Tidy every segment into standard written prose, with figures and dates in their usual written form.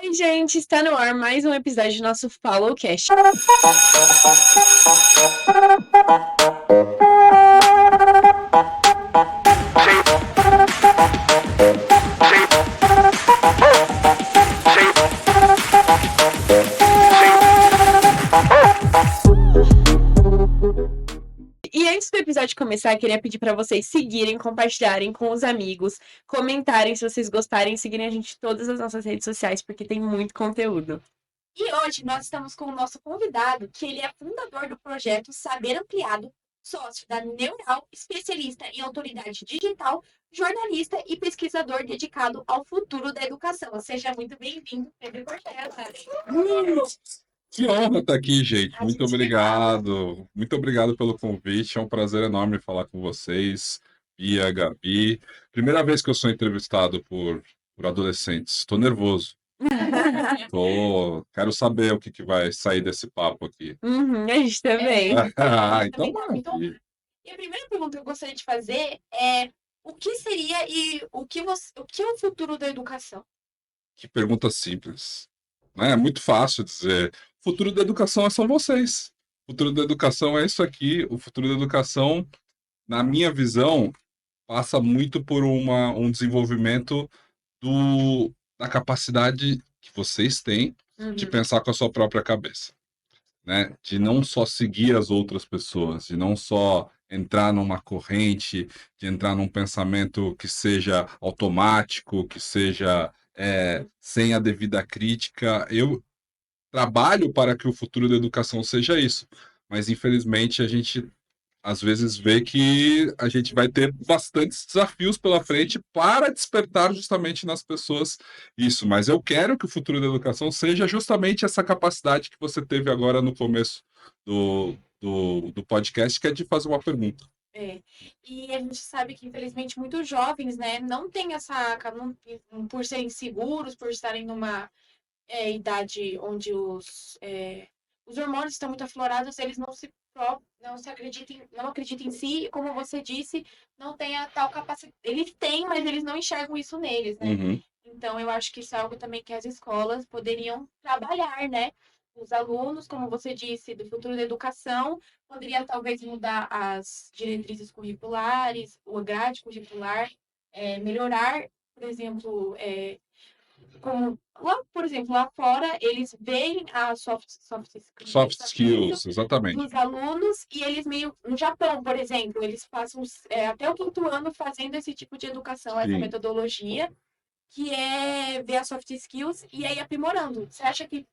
Oi, gente, está no ar mais um episódio do nosso Followcast. E antes do episódio começar, queria pedir para vocês seguirem, compartilharem com os amigos, comentarem se vocês gostarem, seguirem a gente em todas as nossas redes sociais, porque tem muito conteúdo. E hoje nós estamos com o nosso convidado, que ele é fundador do projeto Saber Ampliado, sócio da Neural, especialista em autoridade digital, jornalista e pesquisador dedicado ao futuro da educação. Seja muito bem-vindo, Pedro Cortella. Que honra estar aqui, gente. A Muito gente obrigado. Muito obrigado pelo convite. É um prazer enorme falar com vocês, Bia, Gabi. Primeira vez que eu sou entrevistado por adolescentes. Estou nervoso. Quero saber o que vai sair desse papo aqui. A gente também. Então também tá muito. E a primeira pergunta que eu gostaria de fazer é o que seria e o que é o futuro da educação? Que pergunta simples, né? É muito fácil dizer. O futuro da educação são vocês. O futuro da educação é isso aqui. O futuro da educação, na minha visão, passa muito por um desenvolvimento da capacidade que vocês têm de pensar com a sua própria cabeça, né? De não só seguir as outras pessoas, de não só entrar numa corrente, de entrar num pensamento que seja automático, que seja sem a devida crítica. Eu trabalho para que o futuro da educação seja isso, mas infelizmente a gente às vezes vê que a gente vai ter bastantes desafios pela frente para despertar justamente nas pessoas isso. Mas eu quero que o futuro da educação seja justamente essa capacidade que você teve agora no começo do podcast, que é de fazer uma pergunta. E a gente sabe que, infelizmente, muitos jovens, né, não têm por serem seguros, por estarem numa idade onde os hormônios estão muito aflorados, eles não acreditam em si, e como você disse, não tem a tal capacidade. Eles têm, mas eles não enxergam isso neles, né? Uhum. Então, eu acho que isso é algo também que as escolas poderiam trabalhar, né? Os alunos, como você disse, do futuro da educação, poderia talvez mudar as diretrizes curriculares, o grade curricular, melhorar, por exemplo, por exemplo, lá fora, eles veem a soft skills, exatamente. Dos alunos e eles meio... No Japão, por exemplo, eles passam até o quinto ano fazendo esse tipo de educação, essa metodologia, que é ver as soft skills e aí aprimorando. Você acha que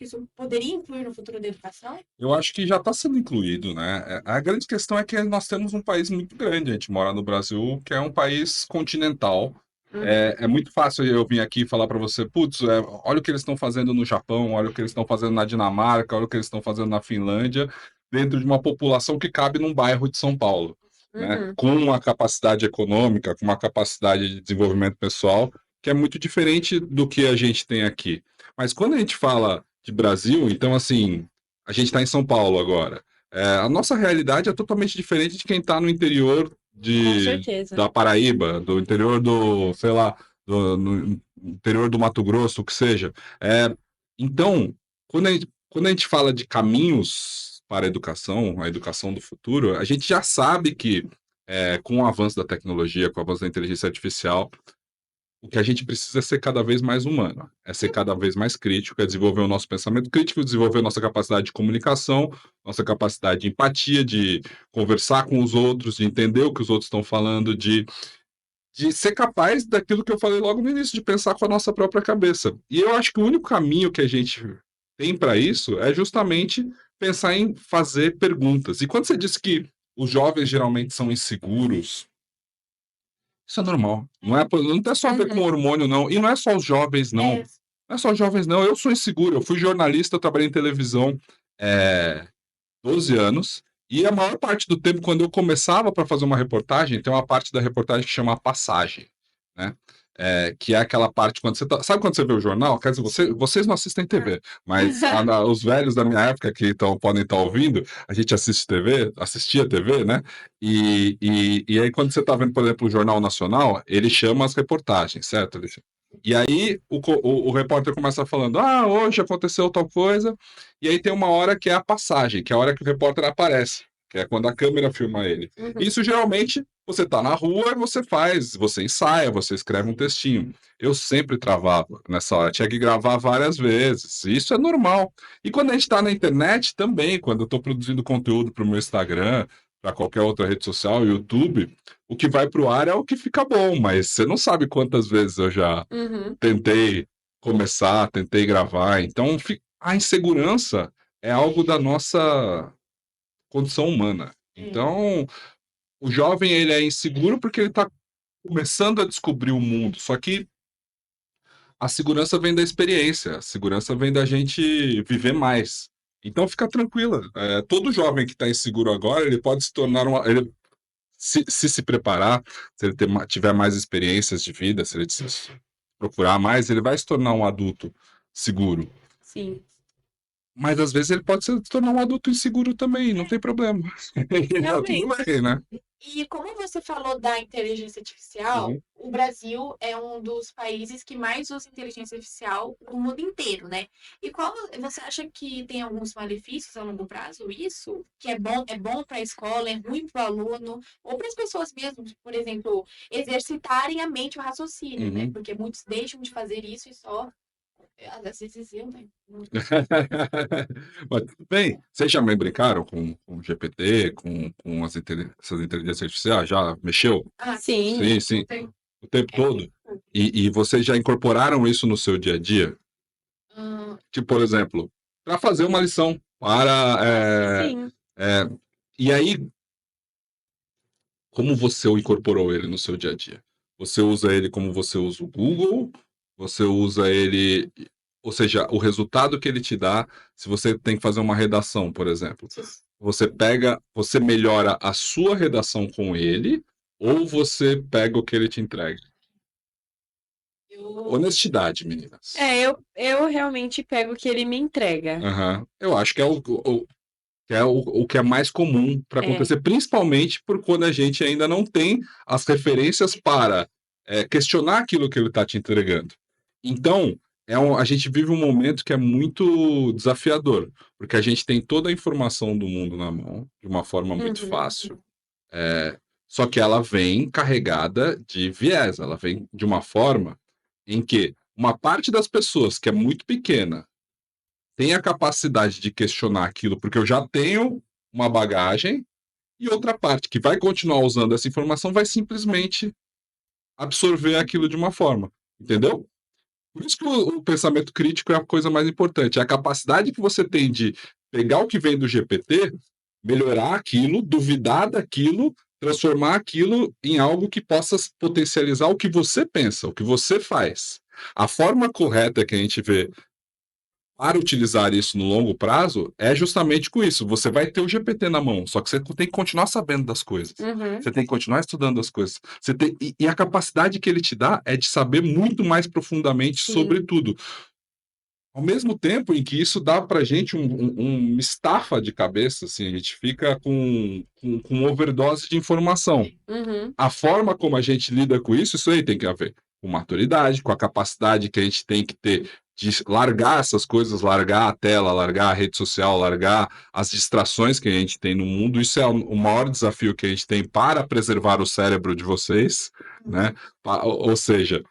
isso poderia incluir no futuro da educação? Eu acho que já está sendo incluído, né? A grande questão é que nós temos um país muito grande. A gente mora no Brasil, que é um país continental. É muito fácil eu vir aqui e falar para você, putz, olha o que eles estão fazendo no Japão, olha o que eles estão fazendo na Dinamarca, olha o que eles estão fazendo na Finlândia, dentro de uma população que cabe num bairro de São Paulo, né? Com uma capacidade econômica, com uma capacidade de desenvolvimento pessoal, que é muito diferente do que a gente tem aqui. Mas quando a gente fala de Brasil, então, assim, a gente está em São Paulo agora. A nossa realidade é totalmente diferente de quem está no interior da Paraíba, do interior sei lá, no interior do Mato Grosso, o que seja. Então, quando a gente fala de caminhos para a educação do futuro, a gente já sabe que com o avanço da tecnologia, com o avanço da inteligência artificial, o que a gente precisa é ser cada vez mais humano, é ser cada vez mais crítico, é desenvolver o nosso pensamento crítico, desenvolver nossa capacidade de comunicação, nossa capacidade de empatia, de conversar com os outros, de entender o que os outros estão falando, de ser capaz daquilo que eu falei logo no início, de pensar com a nossa própria cabeça. E eu acho que o único caminho que a gente tem para isso é justamente pensar em fazer perguntas. E quando você disse que os jovens geralmente são inseguros, isso é normal. Não tem só a ver com hormônio, não. E não é só os jovens, não. Não é só os jovens, não. Eu sou inseguro. Eu fui jornalista, eu trabalhei em televisão 12 anos. E a maior parte do tempo, quando eu começava para fazer uma reportagem, tem uma parte da reportagem que chama passagem, né? Que é aquela parte quando você tá... Sabe quando você vê o jornal? Quer dizer, vocês não assistem TV, mas os velhos da minha época que podem estar ouvindo, a gente assistia TV, né? E aí quando você está vendo, por exemplo, o Jornal Nacional, ele chama as reportagens, certo? E aí o repórter começa falando, hoje aconteceu tal coisa, e aí tem uma hora que é a passagem, que é a hora que o repórter aparece, que é quando a câmera filma ele. Uhum. Isso geralmente você tá na rua e você ensaia, você escreve um textinho. Eu sempre travava nessa hora, tinha que gravar várias vezes. Isso é normal. E quando a gente tá na internet também, quando eu tô produzindo conteúdo pro meu Instagram, para qualquer outra rede social, YouTube, o que vai pro ar é o que fica bom, mas você não sabe quantas vezes eu já Uhum. tentei começar, tentei gravar. Então, a insegurança é algo da nossa condição humana. Então, o jovem ele é inseguro porque ele está começando a descobrir o mundo. Só que a segurança vem da experiência, a segurança vem da gente viver mais. Então, fica tranquila. Todo jovem que está inseguro agora, ele pode se tornar ele, se preparar, se ele tiver mais experiências de vida, se ele se procurar mais, ele vai se tornar um adulto seguro. Sim. Mas às vezes ele pode se tornar um adulto inseguro também, não tem problema. Realmente. Tudo bem, né? E como você falou da inteligência artificial, Uhum. o Brasil é um dos países que mais usa inteligência artificial no mundo inteiro, né? E qual você acha que tem alguns malefícios a longo prazo isso? Que é bom para a escola, é ruim para o aluno, ou para as pessoas mesmo, por exemplo, exercitarem a mente e o raciocínio, né? Uhum. Porque muitos deixam de fazer isso e só às vezes eu, né? Mas tudo bem. Vocês já me brincaram com o GPT, com essas inteligências artificiais? Já mexeu? Sim. Sim, sim. O tempo todo. E vocês já incorporaram isso no seu dia a dia? Tipo, por exemplo, para fazer uma lição. Sim. E aí, como você o incorporou ele no seu dia a dia? Você usa ele como você usa o Google? Você usa ele, ou seja, o resultado que ele te dá, se você tem que fazer uma redação, por exemplo, você melhora a sua redação com ele, ou você pega o que ele te entrega? Honestidade, meninas. Eu realmente pego o que ele me entrega. Aham. Eu acho que é o que é mais comum para acontecer, principalmente por quando a gente ainda não tem as referências para questionar aquilo que ele está te entregando. Então, a gente vive um momento que é muito desafiador, porque a gente tem toda a informação do mundo na mão, de uma forma muito fácil, só que ela vem carregada de viés, ela vem de uma forma em que uma parte das pessoas que é muito pequena tem a capacidade de questionar aquilo, porque eu já tenho uma bagagem, e outra parte que vai continuar usando essa informação vai simplesmente absorver aquilo de uma forma, entendeu? Por isso que o pensamento crítico é a coisa mais importante, é a capacidade que você tem de pegar o que vem do GPT, melhorar aquilo, duvidar daquilo, transformar aquilo em algo que possa potencializar o que você pensa, o que você faz. A forma correta que a gente vê para utilizar isso no longo prazo é justamente com isso. Você vai ter o GPT na mão, só que você tem que continuar sabendo das coisas. Você tem que continuar estudando as coisas. E a capacidade que ele te dá é de saber muito mais profundamente sobre tudo. Ao mesmo tempo em que isso dá pra gente uma estafa de cabeça, assim, a gente fica com overdose de informação. A forma como a gente lida com isso aí tem que ver com maturidade, com a capacidade que a gente tem que ter de largar essas coisas, largar a tela, largar a rede social, largar as distrações que a gente tem no mundo. Isso é o maior desafio que a gente tem para preservar o cérebro de vocês, né? Ou seja,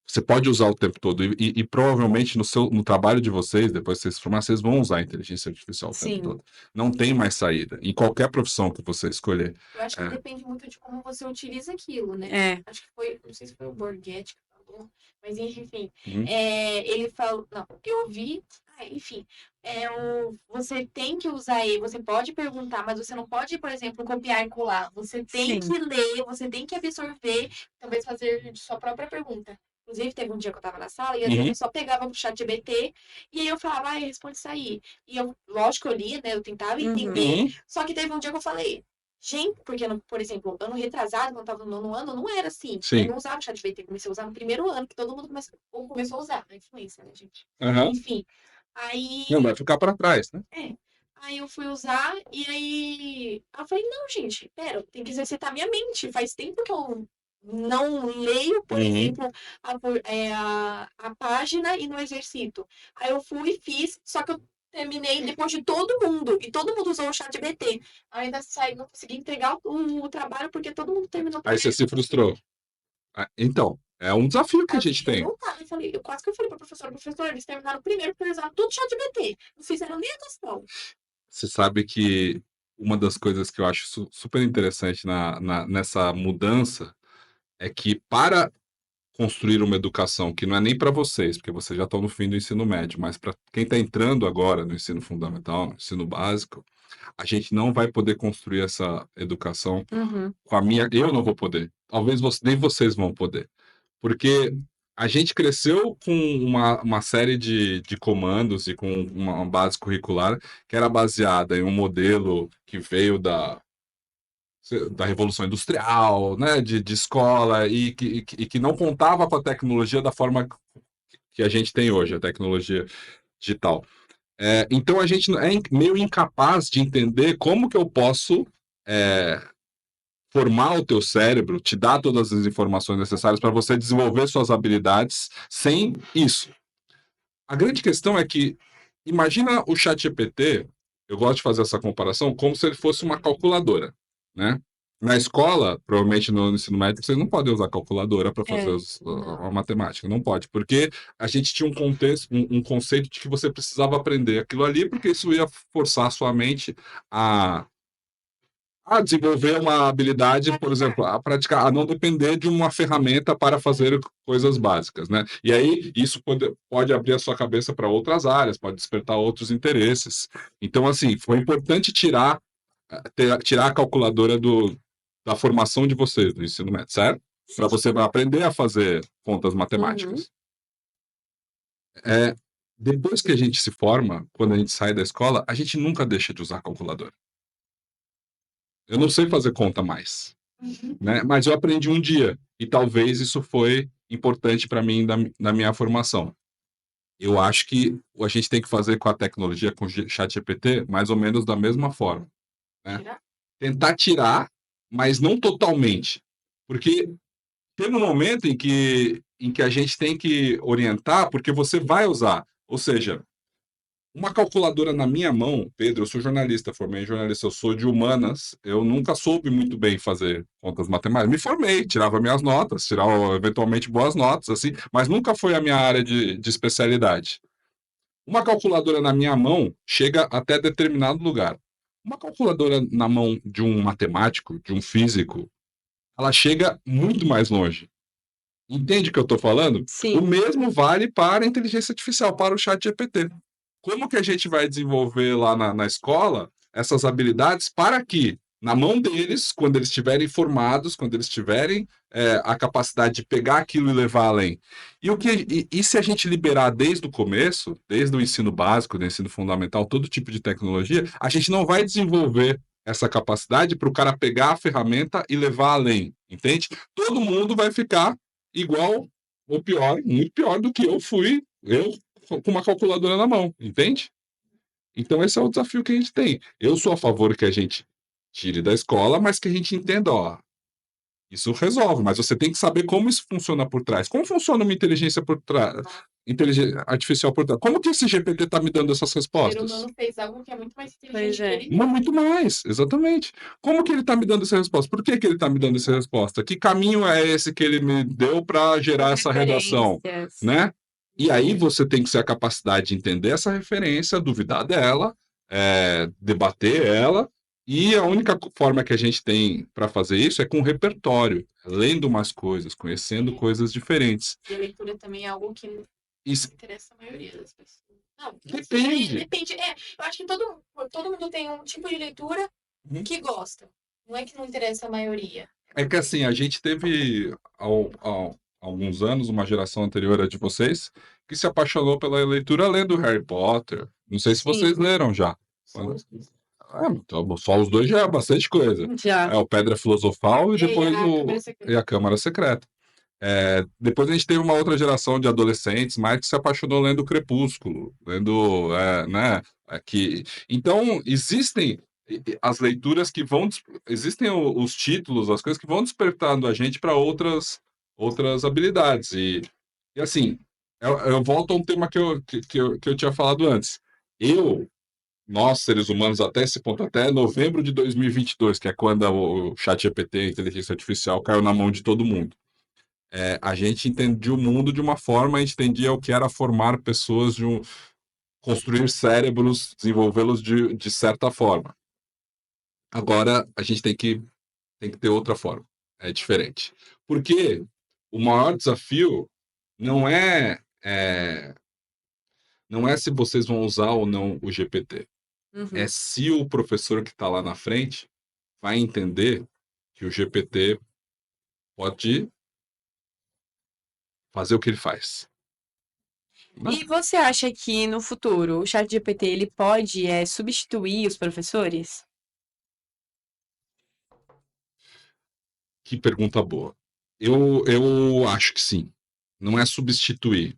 você pode usar o tempo todo e provavelmente no trabalho de vocês, depois que vocês se formar, vocês vão usar a inteligência artificial o tempo todo. Não tem mais saída. Em qualquer profissão que você escolher. Eu acho que depende muito de como você utiliza aquilo, né? Acho que foi, não sei se foi o Borghetti que falou, mas enfim, ele falou, não, eu ouvi, enfim, você tem que usar ele, você pode perguntar, mas você não pode, por exemplo, copiar e colar. Você tem que ler, você tem que absorver, talvez fazer de sua própria pergunta. Inclusive, teve um dia que eu tava na sala e às vezes eu só pegava o chat GPT e aí eu falava, responde isso aí. E eu, lógico, eu lia, né? Eu tentava entender. Só que teve um dia que eu falei, gente, porque, por exemplo, ano retrasado, quando eu tava no nono ano, não era assim. Sim. Eu não usava o chat GPT, comecei a usar no primeiro ano, que todo mundo começou a usar, na influência, né, gente? Uhum. Enfim. Aí. Não vai ficar para trás, né? Aí eu fui usar e aí eu falei, não, gente, pera, tem que exercitar minha mente. Faz tempo que eu não leio, por Uhum. exemplo, a página e não exercito. Aí eu fui e fiz, só que eu terminei depois de todo mundo, e todo mundo usou o ChatGPT. Ainda saí, não consegui entregar o trabalho porque todo mundo terminou Aí você primeiro. se frustrou. Então, é um desafio que Aí a eu gente fiquei tem. revoltada, eu quase que eu falei pra professora, eles terminaram primeiro porque eles usaram tudo ChatGPT, não fizeram nem a questão. Você sabe que uma das coisas que eu acho super interessante nessa mudança é que para construir uma educação que não é nem para vocês, porque vocês já estão no fim do ensino médio, mas para quem está entrando agora no ensino fundamental, no ensino básico, a gente não vai poder construir essa educação Uhum. com a minha. Eu não vou poder. Talvez nem vocês vão poder. Porque a gente cresceu com uma série de comandos e com uma base curricular que era baseada em um modelo que veio da Revolução Industrial, né, de escola, e que não contava com a tecnologia da forma que a gente tem hoje, a tecnologia digital. Então a gente é meio incapaz de entender como que eu posso formar o teu cérebro, te dar todas as informações necessárias para você desenvolver suas habilidades sem isso. A grande questão é que, imagina o ChatGPT, eu gosto de fazer essa comparação, como se ele fosse uma calculadora, né? Na escola, provavelmente no ensino médio, vocês não podem usar calculadora para fazer a matemática, não pode, porque a gente tinha um contexto, um conceito de que você precisava aprender aquilo ali, porque isso ia forçar a sua mente a desenvolver uma habilidade, por exemplo, a praticar, a não depender de uma ferramenta para fazer coisas básicas, né? E aí isso pode abrir a sua cabeça para outras áreas, pode despertar outros interesses. Então, assim, foi importante tirar a calculadora da formação de vocês do ensino médio, certo? Para você aprender a fazer contas matemáticas. Depois que a gente se forma, quando a gente sai da escola, a gente nunca deixa de usar a calculadora. Eu não sei fazer conta mais, né? Mas eu aprendi um dia e talvez isso foi importante para mim na minha formação. Eu acho que a gente tem que fazer com a tecnologia, com o ChatGPT, mais ou menos da mesma forma, né? Tirar? Tentar tirar, mas não totalmente, porque tem um momento em que a gente tem que orientar, porque você vai usar. Ou seja, uma calculadora na minha mão, Pedro, eu sou jornalista, formei em jornalista, eu sou de humanas, eu nunca soube muito bem fazer contas matemáticas. Me formei, tirava minhas notas, tirava eventualmente boas notas, assim, mas nunca foi a minha área de especialidade. Uma calculadora na minha mão chega até determinado lugar. Uma calculadora na mão de um matemático, de um físico, ela chega muito mais longe. Entende o que eu estou falando? Sim. O mesmo vale para a inteligência artificial, para o chat GPT. Como que a gente vai desenvolver lá na escola essas habilidades para que, na mão deles, quando eles estiverem formados, quando eles tiverem a capacidade de pegar aquilo e levar além? E se a gente liberar desde o começo, desde o ensino básico, do ensino fundamental, todo tipo de tecnologia, a gente não vai desenvolver essa capacidade para o cara pegar a ferramenta e levar além, entende? Todo mundo vai ficar igual, ou pior, muito pior do que eu fui, eu com uma calculadora na mão, entende? Então esse é o desafio que a gente tem. Eu sou a favor que a gente tire da escola, mas que a gente entenda, ó, isso resolve, mas você tem que saber como isso funciona por trás. Como funciona uma inteligência por trás, inteligência artificial por trás? Como que esse GPT está me dando essas O ser respostas? humano fez algo que é muito mais Pois inteligente é. que ele mesmo. Muito mais, exatamente. Como que ele está me dando essa resposta? Por que ele está me dando essa resposta? Que caminho é esse que ele me deu para gerar essa redação, Referências. né? E aí você tem que ter a capacidade de entender essa referência, duvidar dela, debater ela, e a única forma que a gente tem para fazer isso é com repertório, lendo mais coisas, conhecendo coisas diferentes. E a leitura também é algo que não Isso interessa a maioria das pessoas. Não, depende. depende. Eu acho que todo mundo tem um tipo de leitura Uhum. que gosta. Não é que não interessa a maioria. É que assim, a gente teve há alguns anos, uma geração anterior a de vocês, que se apaixonou pela leitura lendo Harry Potter. Não sei se Sim. vocês leram já. Então, só os dois já é bastante coisa. Já. É o Pedra Filosofal e E a depois Câmara Secreta. e a Câmara Secreta. Depois a gente teve uma outra geração de adolescentes mais que se apaixonou lendo Crepúsculo, lendo, né? Então, existem as leituras que vão. Existem os títulos, as coisas que vão despertando a gente para outras habilidades. E assim, eu volto a um tema que eu tinha falado antes. Nós, seres humanos, até esse ponto, até novembro de 2022, que é quando o ChatGPT, a inteligência artificial, caiu na mão de todo mundo. A gente entendia o mundo de uma forma, a gente entendia o que era formar pessoas, construir cérebros, desenvolvê-los de certa forma. Agora, a gente tem que ter outra forma. É diferente. Porque o maior desafio não não é se vocês vão usar ou não o GPT. Uhum. É se o professor que está lá na frente vai entender que o GPT pode fazer o que ele faz. E você acha que no futuro o ChatGPT ele pode substituir os professores? Que pergunta boa. Eu acho que sim. Não é substituir.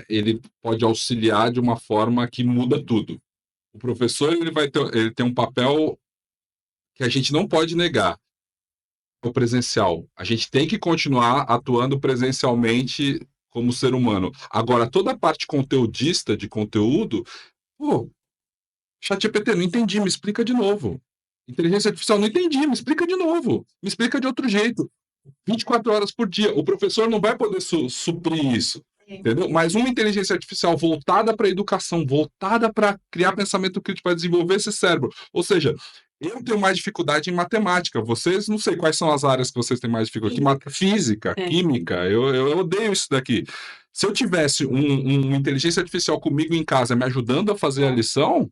Ele pode auxiliar de uma forma que muda tudo. O professor ele tem um papel que a gente não pode negar, o presencial. A gente tem que continuar atuando presencialmente como ser humano. Agora, toda a parte conteudista de conteúdo, pô, ChatGPT, não entendi, me explica de novo. Inteligência artificial, não entendi, me explica de novo. Me explica de outro jeito. 24 horas por dia. O professor não vai poder suprir isso. Entendeu? Mas uma inteligência artificial voltada para a educação, voltada para criar pensamento crítico, para desenvolver esse cérebro. Ou seja, eu tenho mais dificuldade em matemática. Vocês, não sei quais são as áreas que vocês têm mais dificuldade. Física, química. Eu odeio isso daqui. Se eu tivesse uma inteligência artificial comigo em casa me ajudando a fazer a lição,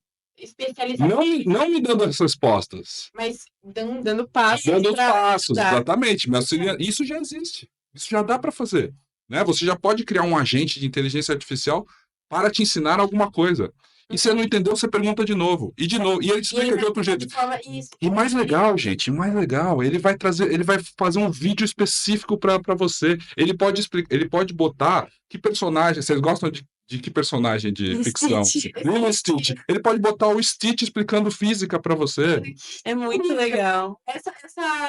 não me dando as respostas. Mas dando passos. Dando os passos, exatamente. Mas isso já existe. Isso já dá para fazer. Né? Você já pode criar um agente de inteligência artificial para te ensinar alguma coisa. E se você não entendeu, você pergunta de novo. E de novo. E ele explica de outro jeito. E mais legal, gente, mais legal, ele vai fazer um vídeo específico para você. Ele pode botar que personagem. Vocês gostam de que personagem de ficção? Lilo Stitch. Ele pode botar o Stitch explicando física para você. É muito legal. Essa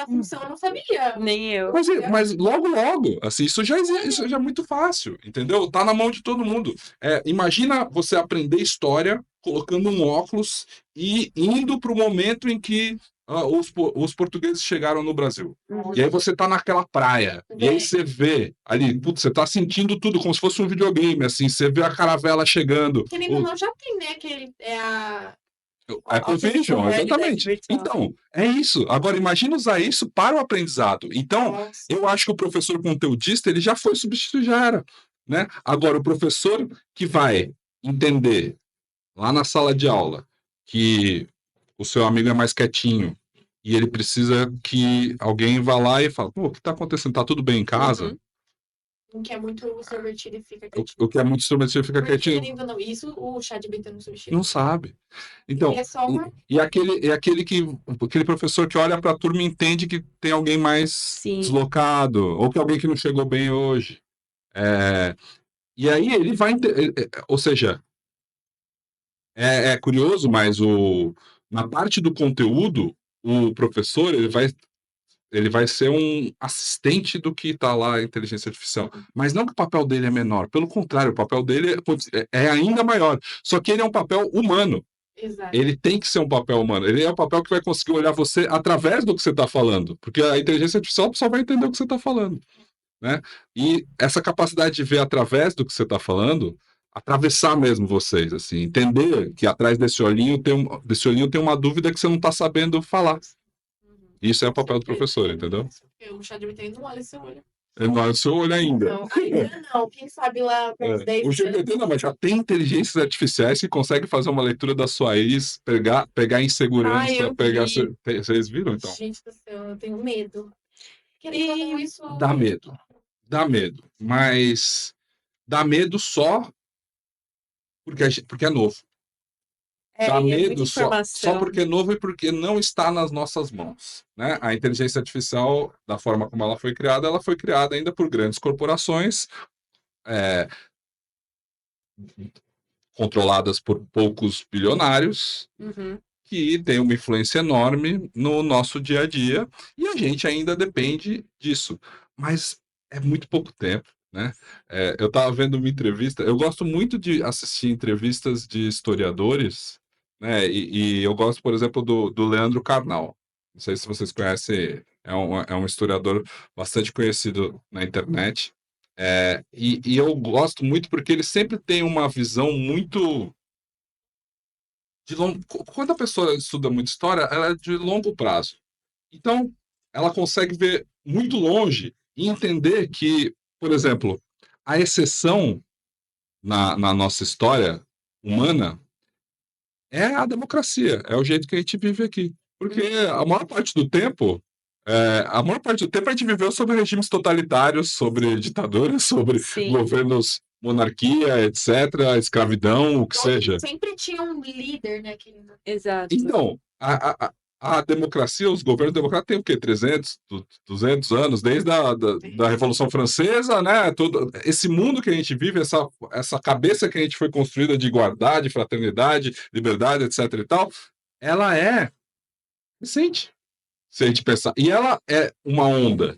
função eu não sabia. Nem eu. Mas logo, assim, isso já existe, isso já é muito fácil, entendeu? Tá na mão de todo mundo. Imagina você aprender história colocando um óculos e indo para o momento em que os portugueses chegaram no Brasil. E aí você tá naquela praia, e aí você vê ali, putz, você tá sentindo tudo como se fosse um videogame, assim, você vê a caravela chegando. Que não já tem, né? Que Vision, exatamente. Então, é isso. Agora, imagina usar isso para o aprendizado. Então, eu acho que o professor conteudista, ele já foi substituído, já era. Né? Agora, o professor que vai entender lá na sala de aula que o seu amigo é mais quietinho e ele precisa que alguém vá lá e fale, pô, o que está acontecendo? Tá tudo bem em casa? O que é muito extrovertido e fica quietinho. O que é muito extrovertido fica quietinho. Não, isso o ChatGPT não substitui. Não sabe. Então, aquele professor que olha para a turma e entende que tem alguém mais deslocado, ou que alguém que não chegou bem hoje. E aí ele vai... Ou seja, é curioso, mas na parte do conteúdo, o professor ele vai ser um assistente do que está lá a inteligência artificial. Mas não que o papel dele é menor. Pelo contrário, o papel dele é ainda maior. Só que ele é um papel humano. Exato. Ele tem que ser um papel humano. Ele é o papel que vai conseguir olhar você através do que você está falando. Porque a inteligência artificial só vai entender o que você está falando. Né? E essa capacidade de ver através do que você está falando, atravessar mesmo vocês, assim, entender que atrás desse olhinho tem uma dúvida que você não está sabendo falar. Isso é o papel do professor, entendeu? O ChatGPT não olha seu olho. Ele não olha seu olho ainda. Não, ainda não. Quem sabe lá para os 10 O GPT não, mas já tem inteligências artificiais que conseguem fazer uma leitura da sua ex, pegar insegurança, Vocês viram, então? Gente do céu, eu tenho medo. Querendo isso... Dá medo. Mas dá medo só porque é novo. Dá medo só porque é novo e porque não está nas nossas mãos. Né? A inteligência artificial, da forma como ela foi criada ainda por grandes corporações, controladas por poucos bilionários, Uhum. que têm uma influência enorme no nosso dia a dia, e a gente ainda depende disso. Mas é muito pouco tempo, né? Eu estava vendo uma entrevista, eu gosto muito de assistir entrevistas de historiadores, né? E eu gosto, por exemplo, do Leandro Carnal. Não sei se vocês conhecem, é um historiador bastante conhecido na internet. E eu gosto muito porque ele sempre tem uma visão muito quando a pessoa estuda muito história, ela é de longo prazo. Então, ela consegue ver muito longe e entender que, por exemplo, a exceção na nossa história humana é a democracia, é o jeito que a gente vive aqui. Porque a maior parte do tempo, a gente viveu sobre regimes totalitários, sobre ditaduras, sobre Sim. governos, monarquia, etc., escravidão, o que seja. Sempre tinha um líder, né? Exato. Então, a democracia, os governos democráticos têm o quê? 300, 200 anos, desde da Revolução Francesa, né? Esse mundo que a gente vive, essa cabeça que a gente foi construída de igualdade, fraternidade, liberdade, etc e tal, ela é recente, se a gente pensar. E ela é uma onda.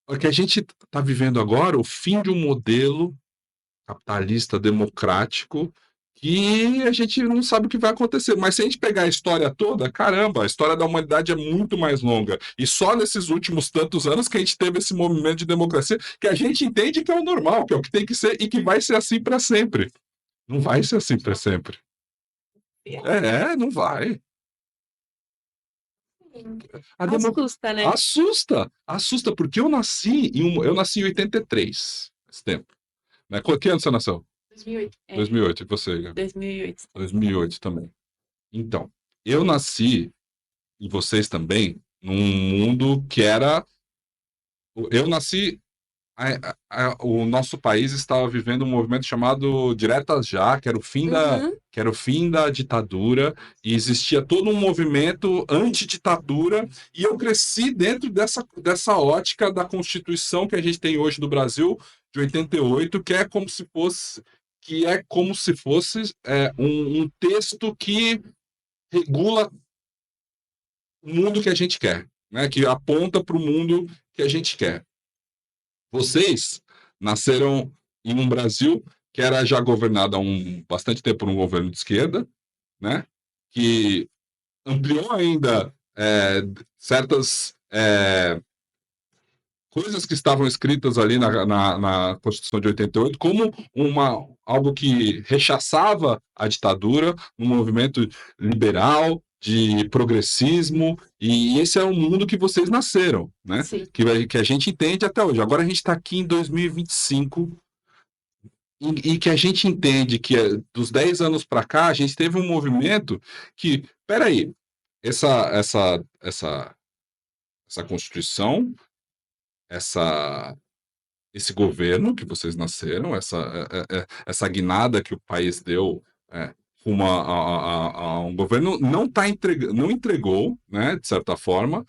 Porque a gente está vivendo agora o fim de um modelo capitalista democrático que a gente não sabe o que vai acontecer. Mas se a gente pegar a história toda, caramba, a história da humanidade é muito mais longa. E só nesses últimos tantos anos que a gente teve esse movimento de democracia que a gente entende que é o normal, que é o que tem que ser e que vai ser assim para sempre. Não vai ser assim para sempre. Não vai. Assusta, né? Assusta, porque eu nasci em 83, esse tempo. Né? Que ano você nasceu? 2008. 2008, e você? 2008. 2008 também. Então, eu nasci, e vocês também, num mundo que era. Eu nasci. O nosso país estava vivendo um movimento chamado Diretas Já, que era Uhum. o fim da ditadura, e existia todo um movimento anti-ditadura, e eu cresci dentro dessa ótica da Constituição que a gente tem hoje no Brasil, de 88, que é como se fosse um texto que regula o mundo que a gente quer, né? Que aponta para o mundo que a gente quer. Vocês nasceram em um Brasil que era já governado há bastante tempo por um governo de esquerda, né? Que ampliou ainda certas coisas que estavam escritas ali na Constituição de 88 como algo que rechaçava a ditadura, um movimento liberal, de progressismo, e esse é o mundo que vocês nasceram, né? Sim. Que a gente entende até hoje. Agora a gente está aqui em 2025 e que a gente entende que dos 10 anos para cá a gente teve um movimento que, peraí, essa Constituição, esse governo que vocês nasceram, essa guinada que o país deu rumo a um governo, não entregou, né, de certa forma,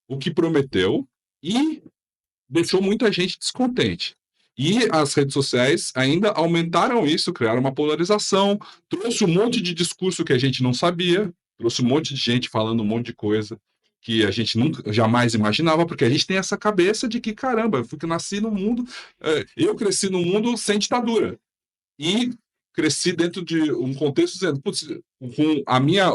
o que prometeu e deixou muita gente descontente. E as redes sociais ainda aumentaram isso, criaram uma polarização, trouxe um monte de discurso que a gente não sabia, trouxe um monte de gente falando um monte de coisa que a gente nunca, jamais imaginava, porque a gente tem essa cabeça de que, caramba, eu nasci num mundo, eu cresci num mundo sem ditadura. E cresci dentro de um contexto dizendo, putz, com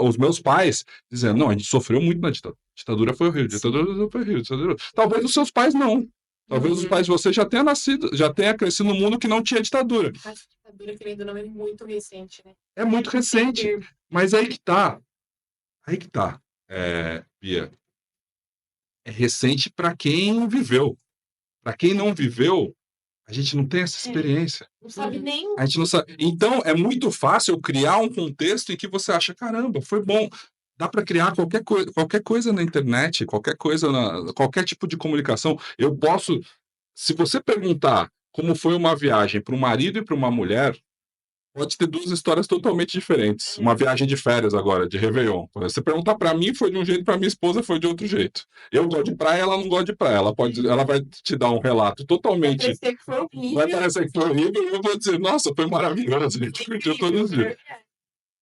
os meus pais dizendo, não, a gente sofreu muito na ditadura. Ditadura foi horrível, ditadura foi horrível, ditadura. Talvez os seus pais não. Talvez os pais de você já tenha crescido num mundo que não tinha ditadura. A ditadura, querendo ou não, é muito recente, né? É muito recente. Mas aí que tá. Bia. É recente para quem viveu. Para quem não viveu, a gente não tem essa experiência. Não sabe nem. A gente não sabe. Então, é muito fácil criar um contexto em que você acha, caramba, foi bom. Dá para criar qualquer coisa na internet, qualquer tipo de comunicação. Eu posso, se você perguntar como foi uma viagem para um marido e para uma mulher, pode ter duas histórias totalmente diferentes. Uma viagem de férias agora, de Réveillon. Você perguntar pra mim, foi de um jeito, pra minha esposa foi de outro jeito. Eu gosto de praia, ela não gosta de praia. Ela vai te dar um relato totalmente. Parecer que foi horrível. Vai parecer que foi horrível, e eu vou dizer, nossa, foi maravilhoso, a gente curtiu todos os dias.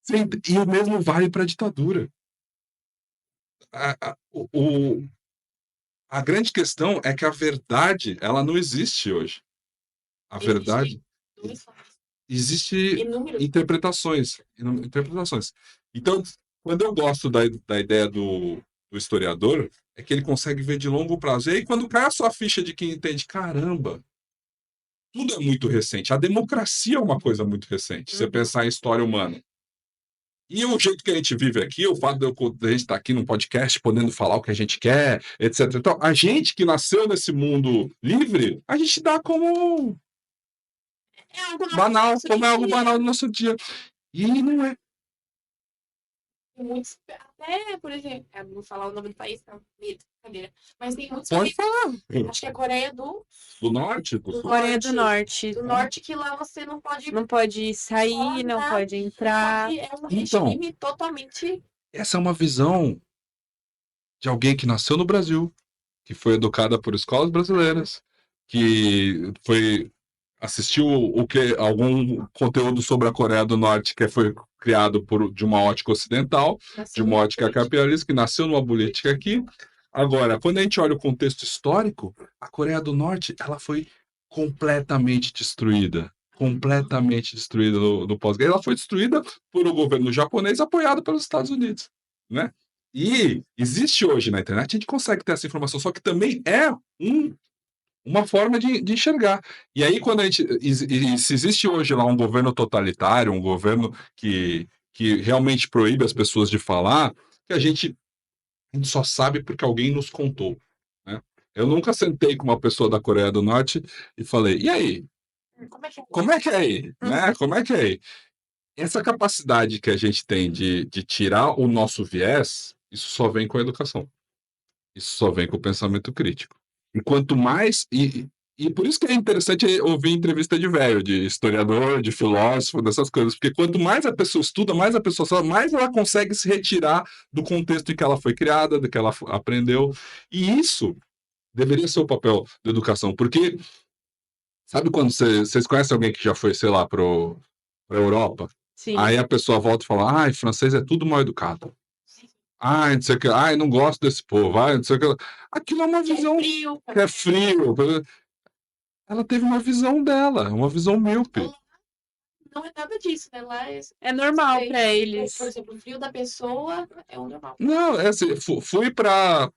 Sim, e o mesmo vale pra ditadura. A grande questão é que a verdade, ela não existe hoje. A verdade existe Inúmeros. interpretações. Então, quando eu gosto da ideia do historiador, é que ele consegue ver de longo prazo. E aí, quando cai a sua ficha de quem entende, caramba, tudo é muito recente. A democracia é uma coisa muito recente, se você pensar em história humana. E o jeito que a gente vive aqui, o fato de a gente estar aqui num podcast, podendo falar o que a gente quer, etc. Então, a gente que nasceu nesse mundo livre, a gente dá como É algo banal, nosso como é algo dia. banal do nosso dia. E não é. Muitos, até, por exemplo, eu não vou falar o nome do país, não, medo, brincadeira. Mas tem muitos Pode países, falar. acho que é a Coreia do Do norte, do sul. Coreia do Norte. do Norte, que lá você não pode Não pode sair, falar não nada, pode entrar. é um Então. regime totalmente. Essa é uma visão de alguém que nasceu no Brasil, que foi educada por escolas brasileiras, que assistiu algum conteúdo sobre a Coreia do Norte que foi criado de uma ótica ocidental, de uma ótica capitalista, que nasceu numa política aqui. Agora, quando a gente olha o contexto histórico, a Coreia do Norte ela foi completamente destruída. Completamente destruída no pós-guerra. Ela foi destruída por um governo japonês apoiado pelos Estados Unidos, né? E existe hoje na internet, a gente consegue ter essa informação, só que também é uma forma de enxergar. E aí, quando se existe hoje lá um governo totalitário, um governo que realmente proíbe as pessoas de falar, que a gente só sabe porque alguém nos contou, né? Eu nunca sentei com uma pessoa da Coreia do Norte e falei, e aí? Como é que é aí? Né? Como é que é aí? Essa capacidade que a gente tem de tirar o nosso viés, isso só vem com a educação. Isso só vem com o pensamento crítico. E quanto mais. E por isso que é interessante ouvir entrevista de velho, de historiador, de filósofo, dessas coisas, porque quanto mais a pessoa estuda, mais a pessoa sabe, mais ela consegue se retirar do contexto em que ela foi criada, do que ela aprendeu. E isso deveria ser o papel da educação, porque sabe quando vocês conhecem alguém que já foi, sei lá, para a Europa? Sim. Aí a pessoa volta e fala: ai, francês é tudo mal educado. Ai, não sei o que, ai, não gosto desse povo, ai, não sei o que. Aquilo é uma visão frio. que é frio. Ela teve uma visão dela, uma visão míope. Não é nada disso, né? Lá É normal sei, pra eles. Por exemplo, o frio da pessoa é o normal. Não, é assim, fui para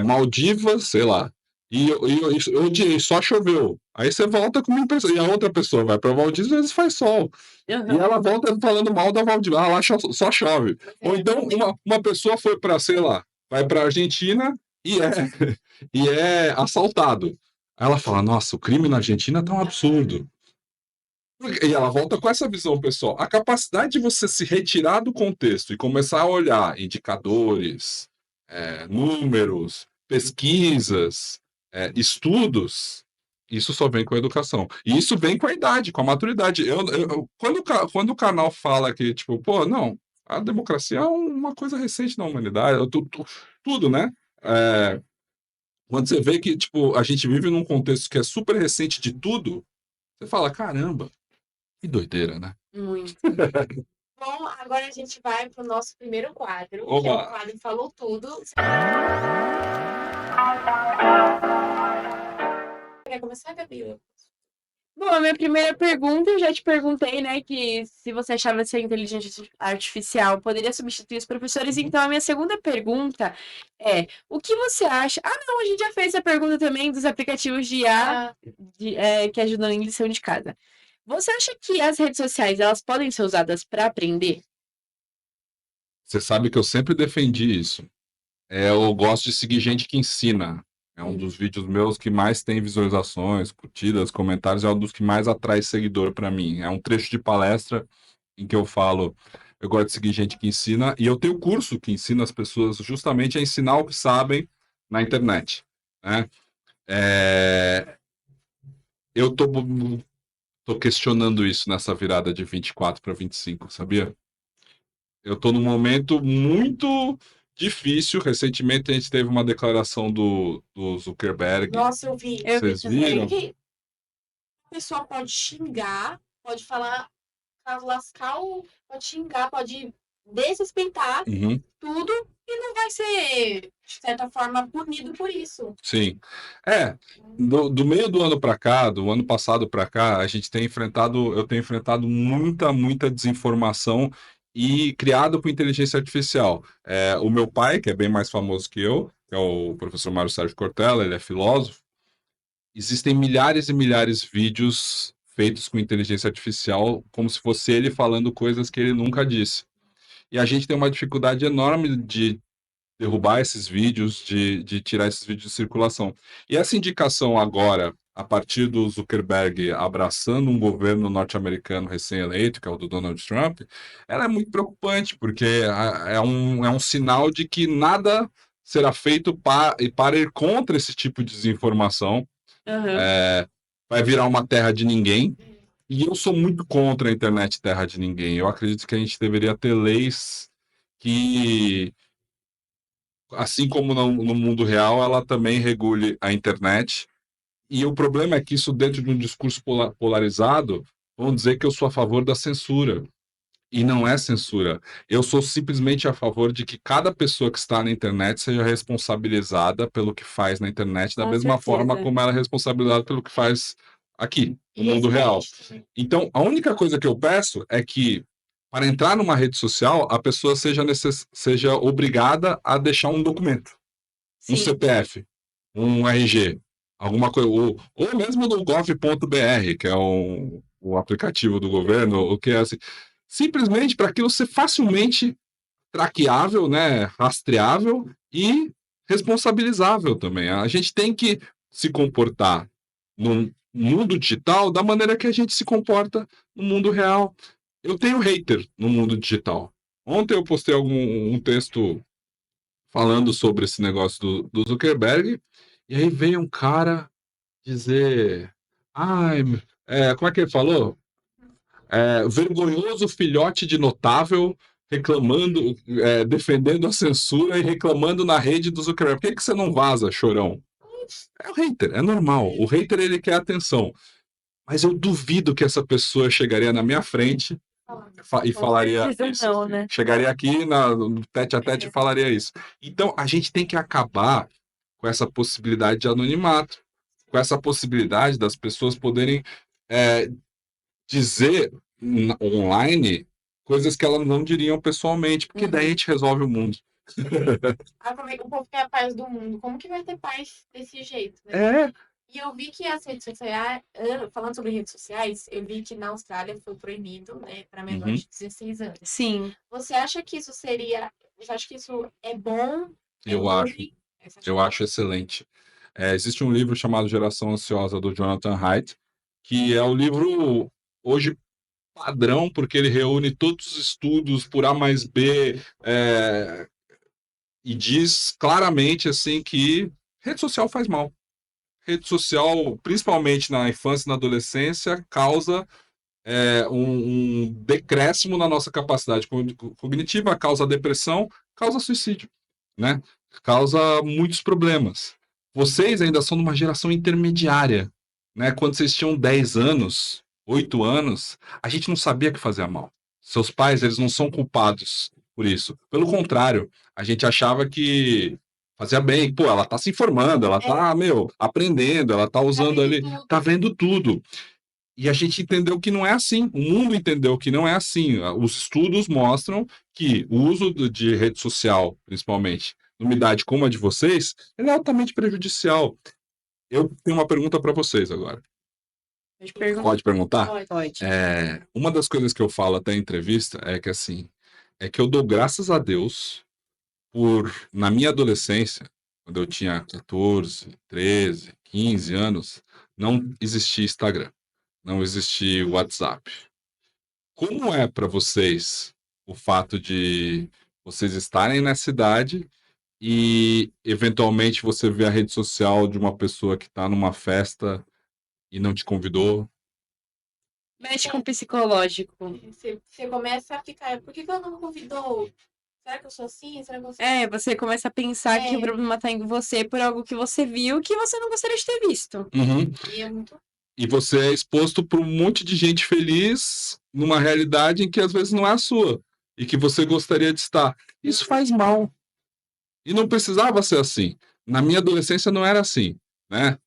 Maldivas, sei lá, eu odiei, só choveu. Aí você volta com uma pessoa, e a outra pessoa vai para Maldivas, às vezes faz sol. E ela volta falando mal da Maldivas, ah, lá só chove. Ou então uma pessoa foi para, sei lá, vai para Argentina e é assaltado. Aí ela fala, nossa, o crime na Argentina tá um absurdo. E ela volta com essa visão, pessoal. A capacidade de você se retirar do contexto e começar a olhar indicadores, números, pesquisas, estudos, isso só vem com a educação. E isso vem com a idade, com a maturidade. Quando o canal fala que, tipo, pô, não, a democracia é uma coisa recente na humanidade, tudo, né? Quando você vê que, tipo, a gente vive num contexto que é super recente de tudo, você fala, caramba, que doideira, né? Muito. Bom, agora a gente vai pro nosso primeiro quadro, Oba. que é o quadro Falou Tudo. Quer começar, Gabi? Bom, a minha primeira pergunta, eu já te perguntei, né, que se você achava que a inteligência artificial poderia substituir os professores. Então, a minha segunda pergunta é, o que você acha... Ah, não, a gente já fez essa pergunta também dos aplicativos de IA que ajudam em lição de casa. Você acha que as redes sociais, elas podem ser usadas para aprender? Você sabe que eu sempre defendi isso. Eu gosto de seguir gente que ensina. É um dos vídeos meus que mais tem visualizações, curtidas, comentários. É um dos que mais atrai seguidor para mim. É um trecho de palestra em que eu falo, eu gosto de seguir gente que ensina. E eu tenho curso que ensina as pessoas justamente a ensinar o que sabem na internet, né? Eu tô tô questionando isso nessa virada de 24 para 25, sabia? Eu tô num momento muito difícil. Recentemente a gente teve uma declaração do Zuckerberg. Nossa, eu vi. Eu vi Vocês também. viram? Que a pessoa pode xingar, pode falar, lascar, pode xingar, pode desrespeitar Uhum. tudo e não vai ser, de certa forma, punido por isso. Sim. Do meio do ano para cá, do ano passado para cá, eu tenho enfrentado muita desinformação e criado com inteligência artificial. O meu pai, que é bem mais famoso que eu, que é o professor Mário Sérgio Cortella, ele é filósofo. Existem milhares e milhares de vídeos feitos com inteligência artificial, como se fosse ele falando coisas que ele nunca disse. E a gente tem uma dificuldade enorme de derrubar esses vídeos, de tirar esses vídeos de circulação. E essa indicação agora, a partir do Zuckerberg abraçando um governo norte-americano recém-eleito, que é o do Donald Trump, ela é muito preocupante, porque é um sinal de que nada será feito para ir contra esse tipo de desinformação. Aham. Vai virar uma terra de ninguém. E eu sou muito contra a internet terra de ninguém. Eu acredito que a gente deveria ter leis que, assim como no mundo real, ela também regule a internet. E o problema é que isso, dentro de um discurso polarizado, vão dizer que eu sou a favor da censura. E não é censura. Eu sou simplesmente a favor de que cada pessoa que está na internet seja responsabilizada pelo que faz na internet, da Com mesma forma certeza. como ela é responsabilizada pelo que faz aqui, no mundo real. Então, a única coisa que eu peço é que, para entrar numa rede social, a pessoa seja obrigada a deixar um documento, um Sim. CPF, um RG, alguma coisa, ou mesmo no gov.br, que é o aplicativo do governo, o que é assim, simplesmente para aquilo ser facilmente traqueável, né, rastreável e responsabilizável também. A gente tem que se comportar no mundo digital da maneira que a gente se comporta no mundo real. Eu tenho hater no mundo digital. Ontem eu postei um texto falando sobre esse negócio do Zuckerberg, e aí veio um cara dizer: ai, como é que ele falou? Vergonhoso filhote de notável reclamando, defendendo a censura e reclamando na rede do Zuckerberg. Por que você não vaza, chorão? É o hater, é normal. O hater, ele quer atenção. Mas eu duvido que essa pessoa chegaria na minha frente e Com falaria certeza isso. não, né? Chegaria aqui no tete a tete e falaria isso. Então, a gente tem que acabar com essa possibilidade de anonimato, com essa possibilidade das pessoas poderem dizer online coisas que elas não diriam pessoalmente, porque daí a gente resolve o mundo. O povo quer a paz do mundo. Como que vai ter paz desse jeito, né? É, E eu vi que as redes sociais, falando sobre redes sociais, eu vi que na Austrália foi proibido, né, para menores de 16 anos. Sim. Você acha que isso seria. Você acha que isso é bom? É eu acho. ruim? Eu acho excelente. Existe um livro chamado Geração Ansiosa, do Jonathan Haidt, que é o livro hoje padrão, porque ele reúne todos os estudos por A mais B, e diz claramente assim que rede social faz mal. Rede social, principalmente na infância e na adolescência, causa um decréscimo na nossa capacidade cognitiva, causa depressão, causa suicídio, né? Causa muitos problemas. Vocês ainda são de uma geração intermediária, né? Quando vocês tinham 10 anos, 8 anos, a gente não sabia que fazia mal. Seus pais, eles não são culpados por isso. Pelo contrário, a gente achava que fazia bem. Pô, ela tá se informando, ela tá, aprendendo, ela tá usando ali, tá vendo tudo. E a gente entendeu que não é assim. O mundo entendeu que não é assim. Os estudos mostram que o uso de rede social, principalmente numa idade como a de vocês, ele é altamente prejudicial. Eu tenho uma pergunta para vocês agora. Pode perguntar. Pode perguntar? Pode. Uma das coisas que eu falo até em entrevista é que assim, é que eu dou graças a Deus por, na minha adolescência, quando eu tinha 14, 13, 15 anos, não existia Instagram, não existia WhatsApp. Como é para vocês o fato de vocês estarem nessa idade e eventualmente você vê a rede social de uma pessoa que está numa festa e não te convidou? Mexe com o psicológico. Você começa a ficar, por que que ela não me convidou? Será que eu sou assim? Será que eu sou É, você começa a pensar que o É. problema tá em você por algo que você viu que você não gostaria de ter visto. Uhum. E é muito. E você é exposto para um monte de gente feliz numa realidade em que às vezes não é a sua e que você gostaria de estar. Isso faz mal. E não precisava ser assim. Na minha adolescência não era assim, né?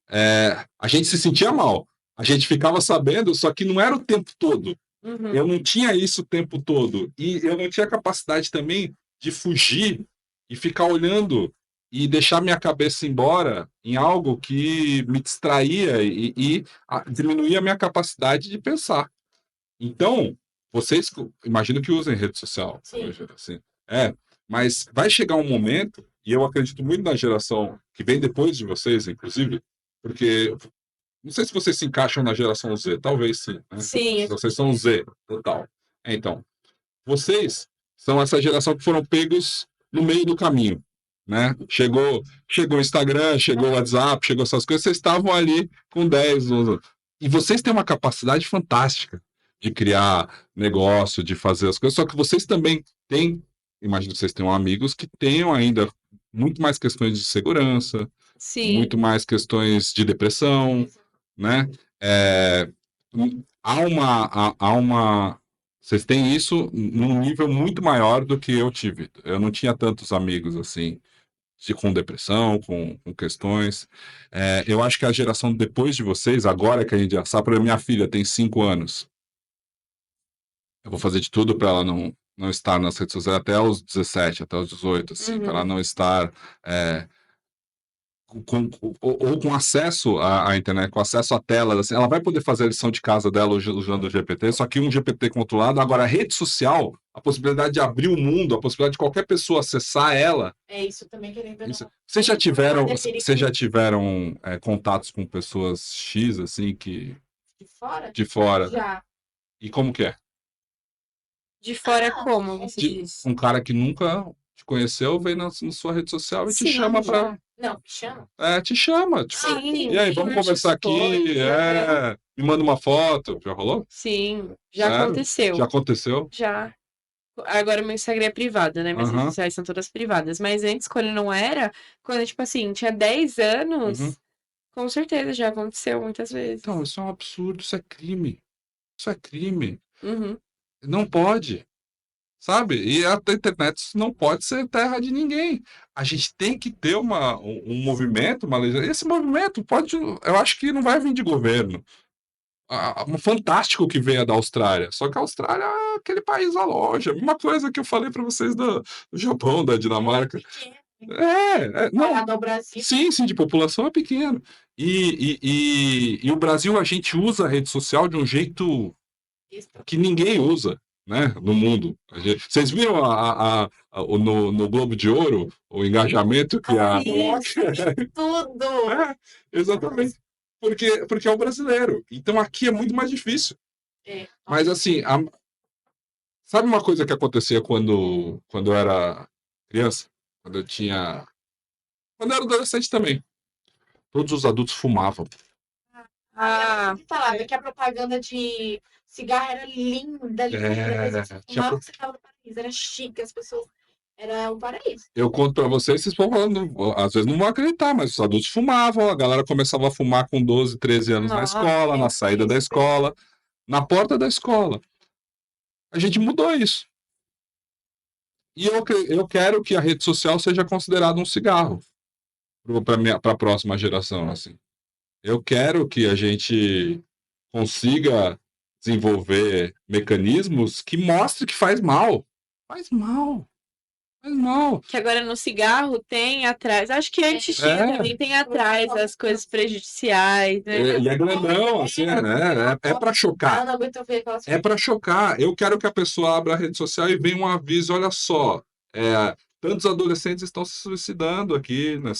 A gente se sentia mal. A gente ficava sabendo, só que não era o tempo todo. Uhum. Eu não tinha isso o tempo todo. E eu não tinha capacidade também de fugir e ficar olhando e deixar minha cabeça embora em algo que me distraía e diminuía a minha capacidade de pensar. Então, vocês imagino que usem rede social Sim. hoje, assim. Mas vai chegar um momento, e eu acredito muito na geração que vem depois de vocês, inclusive, porque não sei se vocês se encaixam na geração Z, talvez sim, né? Sim. Vocês são Z, total. Então, vocês são essa geração que foram pegos no meio do caminho, né? Chegou o Instagram, chegou o WhatsApp, chegou essas coisas, vocês estavam ali com 10, 11. E vocês têm uma capacidade fantástica de criar negócio, de fazer as coisas, só que vocês também têm, imagino que vocês tenham amigos que tenham ainda muito mais questões de segurança, Sim. muito mais questões de depressão, né? Há uma. Vocês têm isso num nível muito maior do que eu tive. Eu não tinha tantos amigos assim, com depressão, com questões. Eu acho que a geração depois de vocês, agora que a gente já sabe, por minha filha tem 5 anos. Eu vou fazer de tudo para ela não estar nas redes sociais até os 17, até os 18, assim, para ela não estar. Ou com acesso à internet, com acesso a telas, assim, ela vai poder fazer a lição de casa dela usando o GPT, só que um GPT controlado. Agora, a rede social, a possibilidade de abrir o mundo, a possibilidade de qualquer pessoa acessar ela. É isso também, querendo ou não. Vocês já tiveram contatos com pessoas X, assim, que... De fora? De fora. Já. E como que é? De fora como, você diz? Um cara que nunca te conheceu, vem na sua rede social e te Sim, chama já. pra... Não, me chama. Te chama. Tipo, Sim. e aí, vamos conversar aqui? Me manda uma foto. Já rolou? Sim, já Sério? aconteceu. Já aconteceu? Já. Agora meu Instagram é privado, né? Minhas redes sociais são todas privadas. Mas antes, quando não era, quando, tipo assim, tinha 10 anos, com certeza já aconteceu muitas vezes. Então, isso é um absurdo, isso é crime. Isso é crime. Uhum. Não pode. Sabe? E a internet não pode ser terra de ninguém. A gente tem que ter um movimento, uma legislação. Esse movimento pode. Eu acho que não vai vir de governo. Fantástico que venha da Austrália. Só que a Austrália é aquele país à loja. A mesma coisa que eu falei para vocês do Japão, da Dinamarca. Não. Comparado ao Brasil. Sim, de população é pequeno. E o Brasil, a gente usa a rede social de um jeito que ninguém usa, né, no mundo. Vocês viram no Globo de Ouro o engajamento que a... Tudo! Exatamente. Porque é o brasileiro. Então aqui é muito mais difícil. Mas assim, sabe uma coisa que acontecia quando eu era criança? Quando eu era adolescente também. Todos os adultos fumavam. Falava que a propaganda de cigarro era linda. Você tava no paraíso, era chique, as pessoas... Era um paraíso. Eu conto pra vocês vão falando, às vezes não vão acreditar, mas os adultos fumavam, a galera começava a fumar com 12, 13 anos na escola, na saída da escola, na porta da escola. A gente mudou isso. E eu quero que a rede social seja considerada um cigarro para a próxima geração, assim. Eu quero que a gente consiga desenvolver mecanismos que mostrem que faz mal. Faz mal. Que agora no cigarro tem atrás. Acho que antes tinha também, tem atrás as coisas prejudiciais, né? E é grandão, assim, né? É para chocar. É para chocar. Eu quero que a pessoa abra a rede social e venha um aviso, olha só, tantos adolescentes estão se suicidando aqui, né,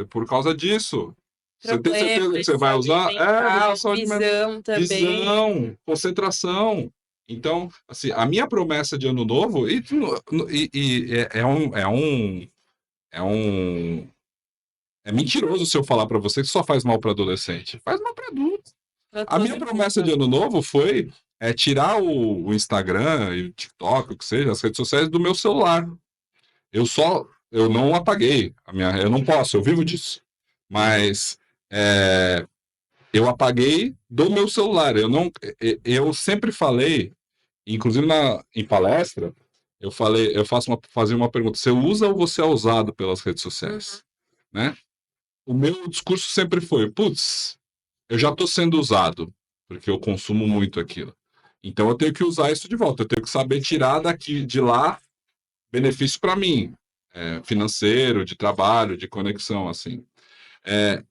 por causa disso. Você tem certeza que você vai usar? Visão também. Visão, concentração. Então, assim, a minha promessa de ano novo é mentiroso se eu falar para você que só faz mal para adolescente. Faz mal para adulto. A minha promessa de ano novo foi é tirar o Instagram e o TikTok, o que seja, as redes sociais do meu celular. Eu não apaguei eu não posso, eu vivo disso. Mas eu apaguei do meu celular. Eu sempre falei, inclusive em palestra, fazia uma pergunta: você usa ou você é usado pelas redes sociais? Né? O meu discurso sempre foi: putz, eu já estou sendo usado, porque eu consumo muito aquilo. Então eu tenho que usar isso de volta, eu tenho que saber tirar de lá benefício para mim, financeiro, de trabalho, de conexão, assim.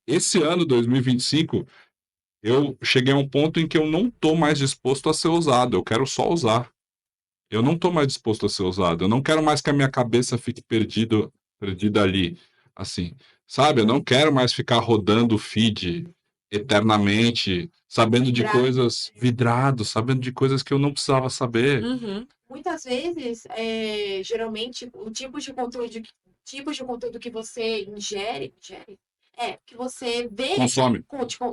Esse ano, 2025, eu cheguei a um ponto em que eu não estou mais disposto a ser usado, eu quero só usar. Eu não estou mais disposto a ser usado, eu não quero mais que a minha cabeça fique perdida ali, assim, sabe? Eu não quero mais ficar rodando o feed eternamente, sabendo de coisas vidrado, sabendo de coisas que eu não precisava saber. Muitas vezes, geralmente, o tipo de conteúdo que você ingere, que você vê, Consome.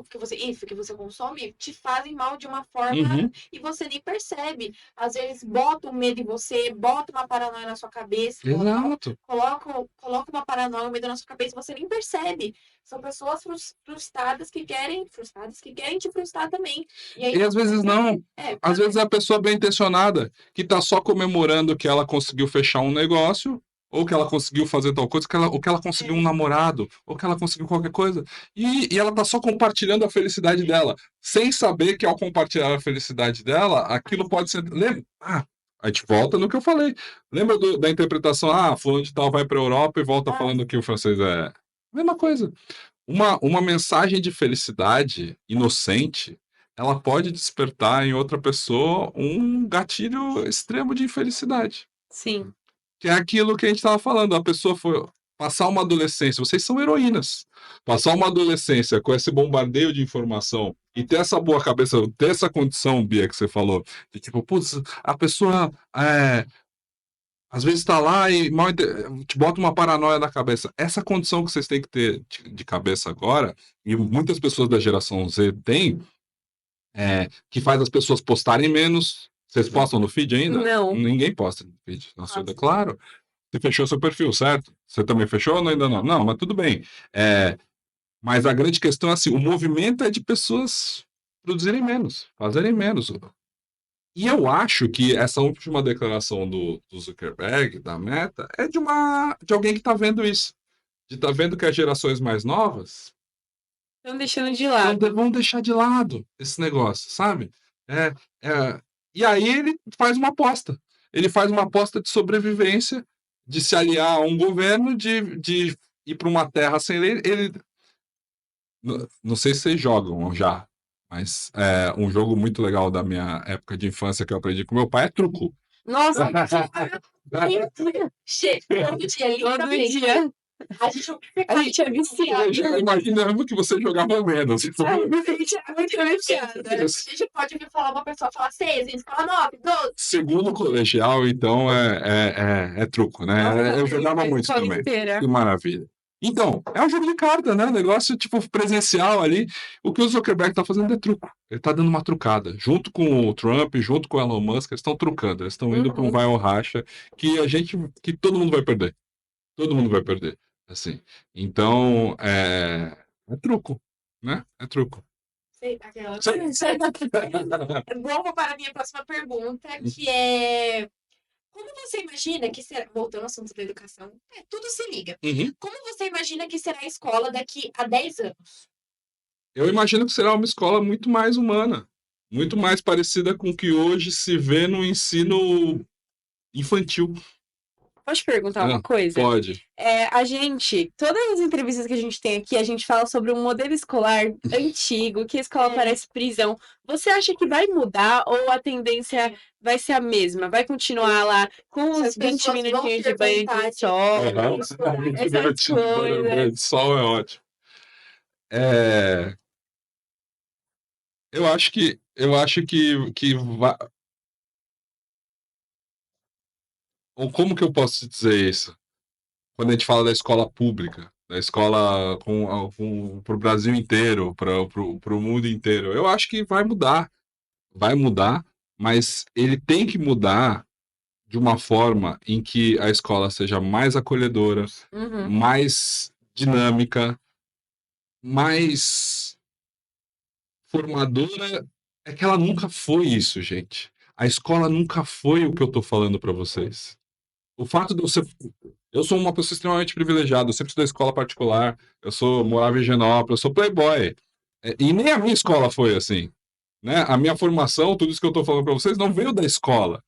que você consome, te fazem mal de uma forma e você nem percebe. Às vezes bota um medo em você, bota uma paranoia na sua cabeça, Exato. coloca uma paranoia, um medo na sua cabeça, você nem percebe. São pessoas frustradas que querem te frustrar também. E às vezes não. Às vezes é a pessoa bem intencionada que está só comemorando que ela conseguiu fechar um negócio, ou que ela conseguiu fazer tal coisa, ou que ela conseguiu um namorado, ou que ela conseguiu qualquer coisa. E ela está só compartilhando a felicidade dela, sem saber que ao compartilhar a felicidade dela, aquilo pode ser. Lembra? A gente volta no que eu falei. Lembra da interpretação? Fulano de tal vai para a Europa e volta falando que o francês é. Mesma coisa. Uma mensagem de felicidade inocente, ela pode despertar em outra pessoa um gatilho extremo de infelicidade. Sim. Que é aquilo que a gente estava falando. A pessoa foi passar uma adolescência. Vocês são heroínas. Passar uma adolescência com esse bombardeio de informação e ter essa boa cabeça, ter essa condição, Bia, que você falou, de tipo, putz, a pessoa às vezes está lá e te bota uma paranoia na cabeça. Essa condição que vocês têm que ter de cabeça agora, e muitas pessoas da geração Z têm, que faz as pessoas postarem menos. Vocês postam no feed ainda? Não. Ninguém posta no feed. Nossa, claro. Você fechou seu perfil, certo? Você também fechou ou ainda não? Não, mas tudo bem. Mas a grande questão é assim, o movimento é de pessoas produzirem menos, fazerem menos. E eu acho que essa última declaração do Zuckerberg, da Meta, é de alguém que está vendo isso. De estar vendo que as gerações mais novas Estão deixando de lado. vão deixar de lado esse negócio, sabe? E aí ele faz uma aposta. Ele faz uma aposta de sobrevivência, de se aliar a um governo, de ir para uma terra sem lei. Não sei se vocês jogam já, mas um jogo muito legal da minha época de infância que eu aprendi com meu pai é truco. Nossa, todo dia. A gente é viciado. Eu já imaginava que você jogava menos. A gente é muito viciado. A gente pode vir falar uma pessoa fala 6, a gente fala 9, 12. Segundo colegial, então, é truco, né? Nossa, eu jogava muito também. inteira. Que maravilha. Então, é um jogo de carta, né? Um negócio tipo presencial ali. O que o Zuckerberg tá fazendo é truco. Ele tá dando uma trucada. Junto com o Trump, junto com o Elon Musk, eles estão trucando. Eles estão indo para um vai ou racha que todo mundo vai perder. Todo mundo vai perder. Assim. Então, é truco, né? É truco. Vamos para a minha próxima pergunta, que é: como você imagina que será, voltando ao assunto da educação, tudo se liga. Como você imagina que será a escola daqui a 10 anos? Eu imagino que será uma escola muito mais humana, muito mais parecida com o que hoje se vê no ensino infantil. Posso perguntar uma coisa? Pode. Todas as entrevistas que a gente tem aqui, a gente fala sobre um modelo escolar antigo, que a escola parece prisão. Você acha que vai mudar ou a tendência vai ser a mesma? Vai continuar lá com os 20 minutinhos de banho de sol? Essas coisas. Banho de sol é ótimo. Eu acho que vai. Ou como que eu posso dizer isso? Quando a gente fala da escola pública, da escola para o Brasil inteiro, para o mundo inteiro, eu acho que vai mudar. Vai mudar, mas ele tem que mudar de uma forma em que a escola seja mais acolhedora, Uhum. mais dinâmica, mais formadora. É que ela nunca foi isso, gente. A escola nunca foi o que eu tô falando para vocês. O fato de eu ser. Eu sou uma pessoa extremamente privilegiada, eu sempre estudei escola particular, morava em Genópolis, eu sou playboy. E nem a minha escola foi assim. Né? A minha formação, tudo isso que eu estou falando para vocês, não veio da escola.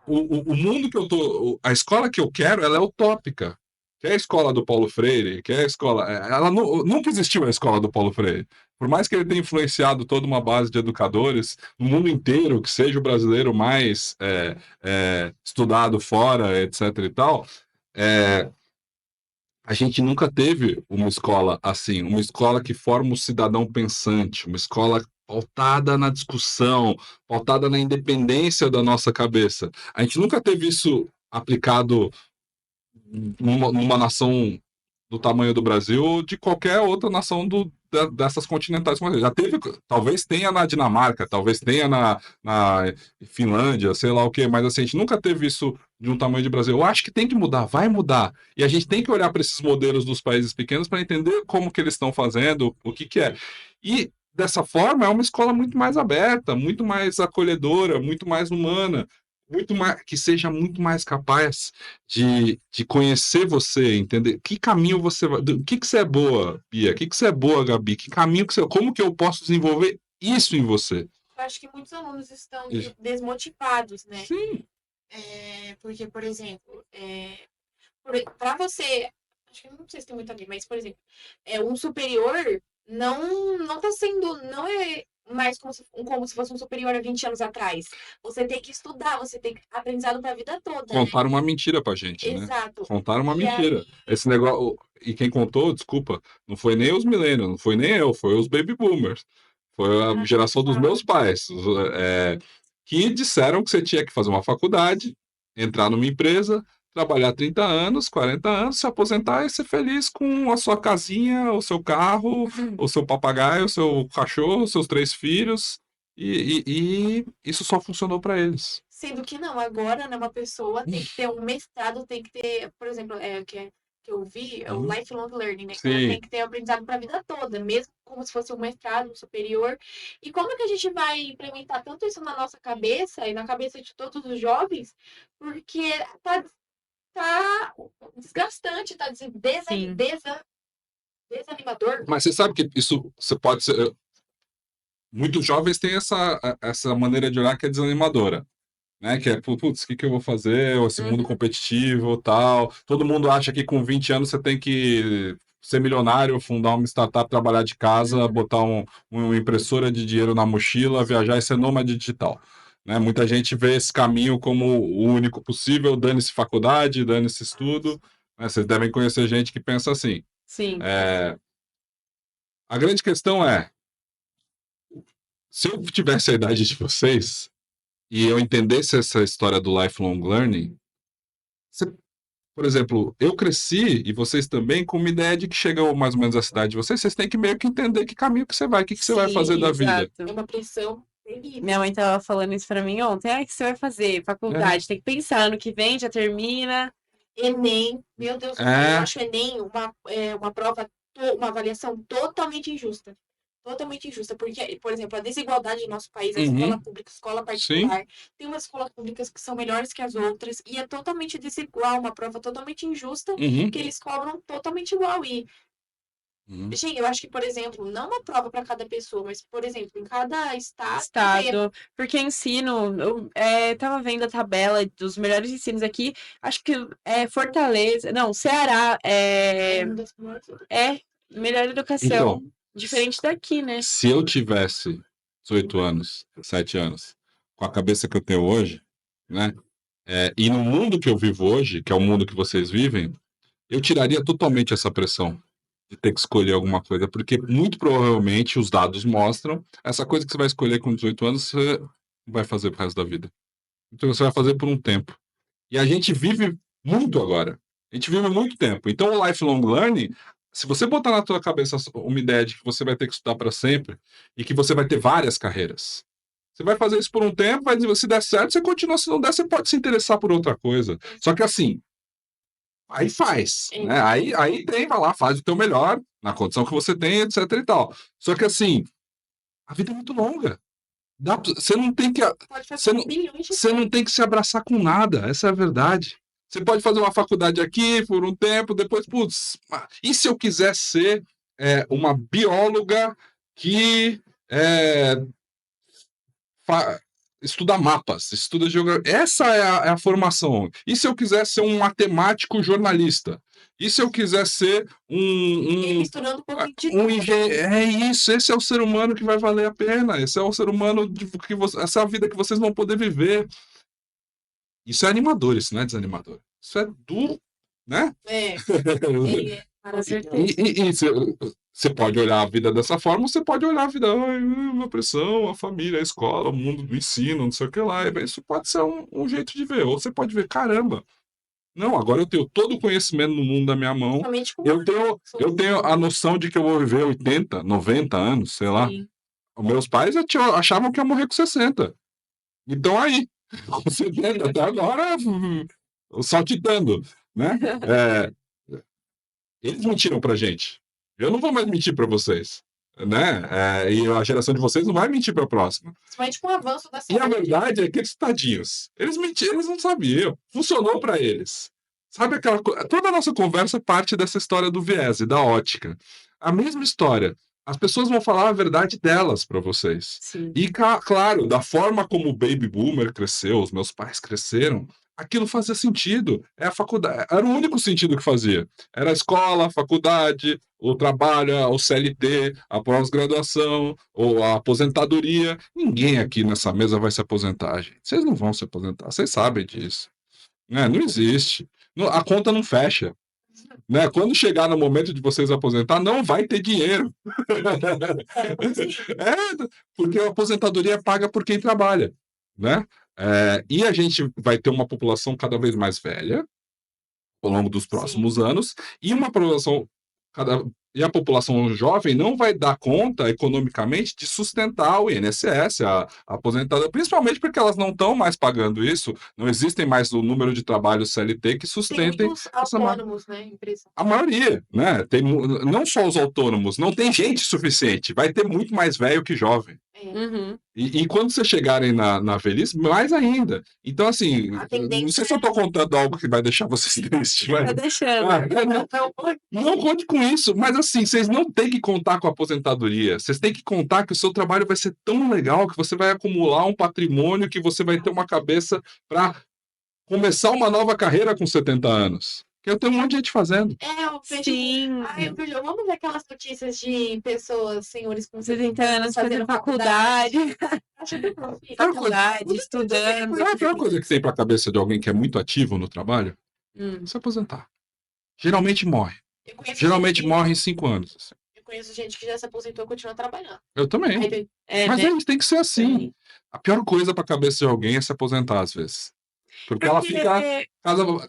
O mundo que eu tô. A escola que eu quero, ela é utópica. Que é a escola do Paulo Freire, que é a escola. Ela nunca existiu a escola do Paulo Freire. Por mais que ele tenha influenciado toda uma base de educadores no mundo inteiro, que seja o brasileiro mais estudado fora, etc. e tal, a gente nunca teve uma escola assim, uma escola que forma um cidadão pensante, uma escola pautada na discussão, pautada na independência da nossa cabeça. A gente nunca teve isso aplicado numa nação do tamanho do Brasil ou de qualquer outra nação dessas continentais. Já teve, talvez tenha na Dinamarca, talvez tenha na Finlândia, sei lá o quê, mas assim, a gente nunca teve isso de um tamanho de Brasil. Eu acho que tem que mudar, vai mudar. E a gente tem que olhar para esses modelos dos países pequenos para entender como que eles estão fazendo, o que é. E dessa forma é uma escola muito mais aberta, muito mais acolhedora, muito mais humana, muito mais, que seja muito mais capaz de conhecer você, entender que caminho você vai, o que você é boa, Bia, o que você é boa, Gabi, que caminho que você, como que eu posso desenvolver isso em você? Eu acho que muitos alunos estão Isso. desmotivados, né? Sim. Porque, por exemplo, para você, acho que não sei se tem muito a ver, mas, por exemplo, um superior não tá sendo, não é mais como se fosse um superior há 20 anos atrás. Você tem que estudar, você tem aprendizado para a vida toda, né? Contaram uma mentira pra gente, né? Exato. Contaram uma E mentira. aí, Esse negócio, e quem contou, desculpa, não foi nem os millennials, não foi nem eu, foi os baby boomers. Foi a geração dos meus pais, que disseram que você tinha que fazer uma faculdade, entrar numa empresa, trabalhar 30 anos, 40 anos, se aposentar e ser feliz com a sua casinha, o seu carro, o seu papagaio, o seu cachorro, os seus 3 filhos. E isso só funcionou para eles. sendo que não, agora, né, uma pessoa tem que ter um mestrado, tem que ter, por exemplo, que eu vi, é o lifelong learning, né? Que ela Sim. tem que ter aprendizado para a vida toda, mesmo como se fosse um mestrado, um superior. E como é que a gente vai implementar tanto isso na nossa cabeça e na cabeça de todos os jovens? Porque tá desgastante, tá Sim. desanimador. Mas você sabe que isso você pode ser. Muitos jovens têm essa maneira de olhar que é desanimadora, né? Que é, putz, o que eu vou fazer? Esse mundo competitivo, tal. Todo mundo acha que com 20 anos você tem que ser milionário, fundar uma startup, trabalhar de casa, botar uma impressora de dinheiro na mochila, viajar e ser nômade digital. Né? Muita gente vê esse caminho como o único possível, dane-se faculdade, dane-se estudo. Né? Vocês devem conhecer gente que pensa assim. Sim. A grande questão é, se eu tivesse a idade de vocês e eu entendesse essa história do lifelong learning, por exemplo, eu cresci, e vocês também, com uma ideia de que chega mais ou menos à cidade de vocês tem que meio que entender que caminho que você vai, o que você vai fazer da vida. É uma pressão terrível. Minha mãe tava falando isso pra mim ontem. O que você vai fazer? Faculdade, tem que pensar, ano que vem já termina. Enem, meu Deus do céu, eu acho o Enem uma prova, uma avaliação totalmente injusta. Totalmente injusta, porque, por exemplo, a desigualdade no nosso país, a escola pública, escola particular, tem umas escolas públicas que são melhores que as outras, e é totalmente desigual, uma prova totalmente injusta, que eles cobram totalmente igual. E, gente, eu acho que, por exemplo, não uma prova para cada pessoa, mas, por exemplo, em cada estado. Porque ensino, eu tava vendo a tabela dos melhores ensinos aqui, acho que Fortaleza, não, Ceará melhor educação, diferente daqui, né? Se eu tivesse 18 anos, 7 anos, com a cabeça que eu tenho hoje, né? E no mundo que eu vivo hoje, que é o mundo que vocês vivem, eu tiraria totalmente essa pressão de ter que escolher alguma coisa, porque muito provavelmente os dados mostram essa coisa que você vai escolher com 18 anos, você vai fazer pro resto da vida. Então você vai fazer por um tempo. E a gente vive muito agora. A gente vive muito tempo. Então o lifelong learning, se você botar na tua cabeça uma ideia de que você vai ter que estudar para sempre e que você vai ter várias carreiras, Você vai fazer isso por um tempo, mas se der certo, você continua. Se não der, você pode se interessar por outra coisa. Só que assim, aí faz, né? Aí tem, vai lá, faz o teu melhor, na condição que você tem, etc e tal. Só que assim, a vida é muito longa. Você não tem que. Pode Você fazer não, bilhões de você não tem que se abraçar com nada, essa é a verdade. Você pode fazer uma faculdade aqui por um tempo, depois, putz, e se eu quiser ser uma bióloga que estuda mapas, estuda geografia? Essa é a formação. E se eu quiser ser um matemático jornalista? E se eu quiser ser misturando um pouquinho de um engenheiro? É isso, esse é o ser humano que vai valer a pena. Esse é o ser humano essa é a vida que vocês vão poder viver. Isso é animador, isso não é desanimador. Isso é duro, né? Com certeza. Você pode olhar a vida dessa forma, você pode olhar a vida, a pressão, a família, a escola, o mundo do ensino, não sei o que lá. Isso pode ser um jeito de ver. Ou você pode ver, caramba, não, agora eu tenho todo o conhecimento no mundo da minha mão. Eu tenho a noção de que eu vou viver 80, 90 anos, sei lá. Sim. Os meus pais achavam que eu ia morrer com 60. Então aí, com 70 até agora, saltitando, né? Eles mentiram pra gente. Eu não vou mais mentir pra vocês, né? E a geração de vocês não vai mentir pra próxima. Principalmente com o avanço da E a saúde. verdade é que eles tadinhos. Eles mentiram, eles não sabiam. Funcionou pra eles. Sabe aquela coisa? Toda a nossa conversa parte dessa história do viés e da ótica. A mesma história. As pessoas vão falar a verdade delas pra vocês. Sim. E, claro, da forma como o baby boomer cresceu, os meus pais cresceram, aquilo fazia sentido. É a faculdade. Era o único sentido que fazia. Era a escola, a faculdade, o trabalho, o CLT, a pós-graduação, ou a aposentadoria. Ninguém aqui nessa mesa vai se aposentar, gente. Vocês não vão se aposentar, vocês sabem disso. Não existe. A conta não fecha. Né? Quando chegar no momento de vocês aposentar, não vai ter dinheiro. Porque a aposentadoria é paga por quem trabalha. Né? E a gente vai ter uma população cada vez mais velha ao longo dos próximos anos, e uma população e a população jovem não vai dar conta economicamente de sustentar o INSS, a aposentadoria, principalmente porque elas não estão mais pagando isso, não existem mais o número de trabalhos CLT que Tem sustentem muitos autônomos, né? Empresa. a maioria, né? Não só os autônomos, não tem gente suficiente, vai ter muito mais velho que jovem. Uhum. E quando vocês chegarem na velhice, mais ainda. Então, assim, não sei se eu estou contando algo que vai deixar vocês tristes, mas Tá deixando. não conte com isso. Mas, assim, vocês não têm que contar com a aposentadoria. Vocês têm que contar que o seu trabalho vai ser tão legal que você vai acumular um patrimônio, que você vai ter uma cabeça para começar uma nova carreira com 70 anos. Que eu tenho um monte de gente fazendo. Eu vejo. Sim. Ai, Bruno, vamos ver aquelas notícias de pessoas, senhores com 70 anos fazendo faculdade. Faculdade, estudando. Sabe a pior coisa que tem para a cabeça de alguém que é muito ativo no trabalho? Se aposentar. Geralmente morre. Geralmente morre em 5 anos. Assim. Eu conheço gente que já se aposentou e continua trabalhando. Eu também. Mas a gente tem que ser assim. A pior coisa para a cabeça de alguém é se aposentar, às vezes. Porque ela fica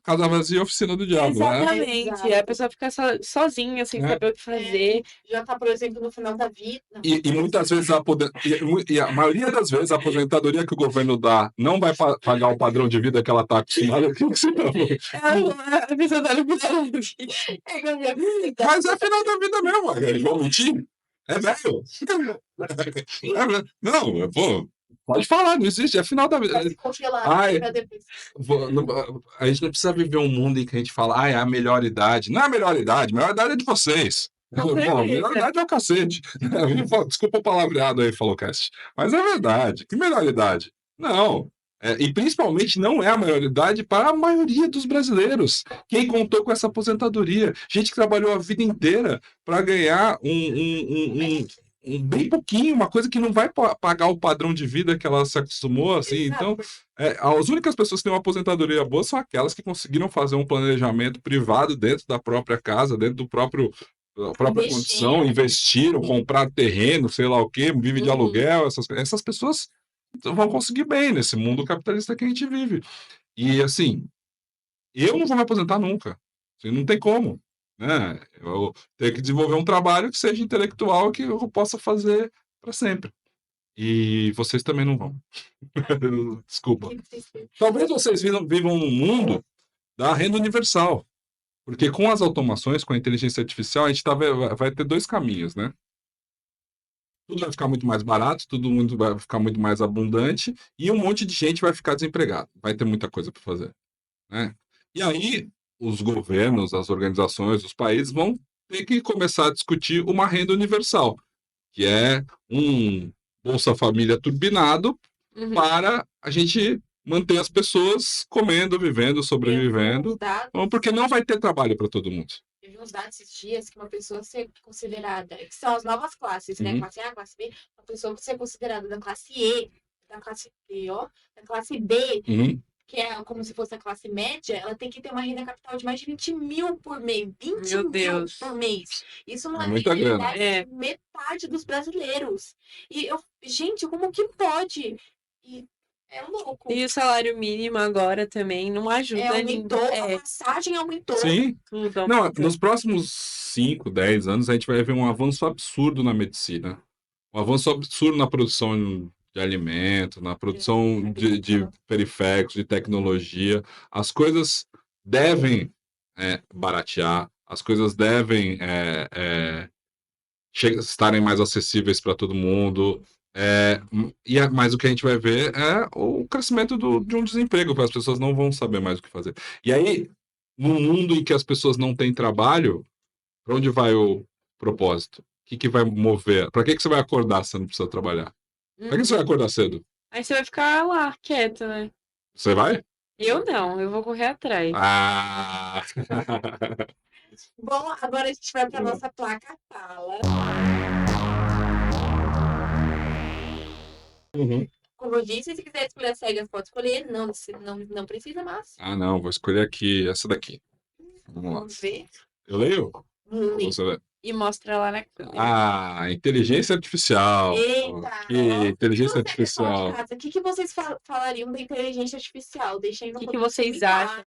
casa vazia, oficina do diabo, Exatamente. Né? A pessoa fica sozinha, sem saber o que fazer. Já tá, por exemplo, no final da vida. E muitas vezes e a maioria das vezes a aposentadoria que o governo dá não vai pagar o padrão de vida que ela está acostumada. A pessoa tá no final da vida. Mas é final da vida mesmo, eles vão mentir. É velho. Não, pô. Pode falar, não existe, é final da vida. A gente não precisa viver um mundo em que a gente fala, é a melhor idade. Não é a melhor idade é de vocês. Pô, a melhor idade é o cacete. Desculpa o palavreado aí, Falocast. Mas é verdade. Que melhor idade? Não. E principalmente não é a maioridade para a maioria dos brasileiros. Quem contou com essa aposentadoria? Gente que trabalhou a vida inteira para ganhar bem pouquinho, uma coisa que não vai pagar o padrão de vida que ela se acostumou, assim. Então, as únicas pessoas que têm uma aposentadoria boa são aquelas que conseguiram fazer um planejamento privado dentro da própria casa, dentro da própria condição, investiram, compraram terreno, sei lá o quê, vive de aluguel, essas pessoas vão conseguir bem nesse mundo capitalista que a gente vive. E, assim, eu não vou me aposentar nunca. Assim, não tem como. Né? Eu tenho que desenvolver um trabalho que seja intelectual, que eu possa fazer para sempre. E vocês também não vão. Desculpa. Que tristeza. Talvez vocês vivam num mundo da renda universal. Porque com as automações, com a inteligência artificial, a gente vai ter dois caminhos, né? Tudo vai ficar muito mais barato, vai ficar muito mais abundante, e um monte de gente vai ficar desempregado. Vai ter muita coisa para fazer, né? E aí, os governos, as organizações, os países vão ter que começar a discutir uma renda universal, que é um Bolsa Família turbinado Uhum. para a gente manter as pessoas comendo, vivendo, sobrevivendo, Uns dados, porque não vai ter trabalho para todo mundo. eu vi uns dados esses dias que uma pessoa ser considerada, que são as novas classes, né? Uhum. Classe A, classe B, uma pessoa ser considerada da classe E, da classe B, ó, da classe B, Uhum. que é como se fosse a classe média, ela tem que ter uma renda capital de mais de 20 mil por mês. 20 Meu mil Deus. por mês. Isso não É é muita nem grana. metade, metade dos brasileiros. E eu, gente, como que pode? E é louco. E o salário mínimo agora também não ajuda Aumentou, ninguém. a passagem aumentou. Sim. Tudo Não, aumenta. nos próximos 5, 10 anos, a gente vai ver um avanço absurdo na medicina. Um avanço absurdo na produção de alimento, na produção de periféricos, de tecnologia. As coisas devem baratear, as coisas devem estarem mais acessíveis para todo mundo. Mas o que a gente vai ver é o crescimento de um desemprego, porque as pessoas não vão saber mais o que fazer. E aí, num mundo em que as pessoas não têm trabalho, para onde vai o propósito? O que vai mover? Para que você vai acordar se você não precisa trabalhar? Para que você vai acordar cedo? Aí você vai ficar lá, quieto, né? Você vai? Eu não, eu vou correr atrás. Ah! Bom, agora a gente vai para nossa placa fala. Uhum. Como eu disse, se quiser escolher as regras, pode escolher. Não precisa, mas Ah, não, vou escolher aqui essa daqui. Vamos lá. vamos ver. Eu leio? Ou Lê. você lê? E mostra lá na câmera. Ah, inteligência artificial. Eita! Que ó. inteligência E você, pessoal de artificial. casa, o que vocês falariam da inteligência artificial? Deixem aí no O que vocês acham?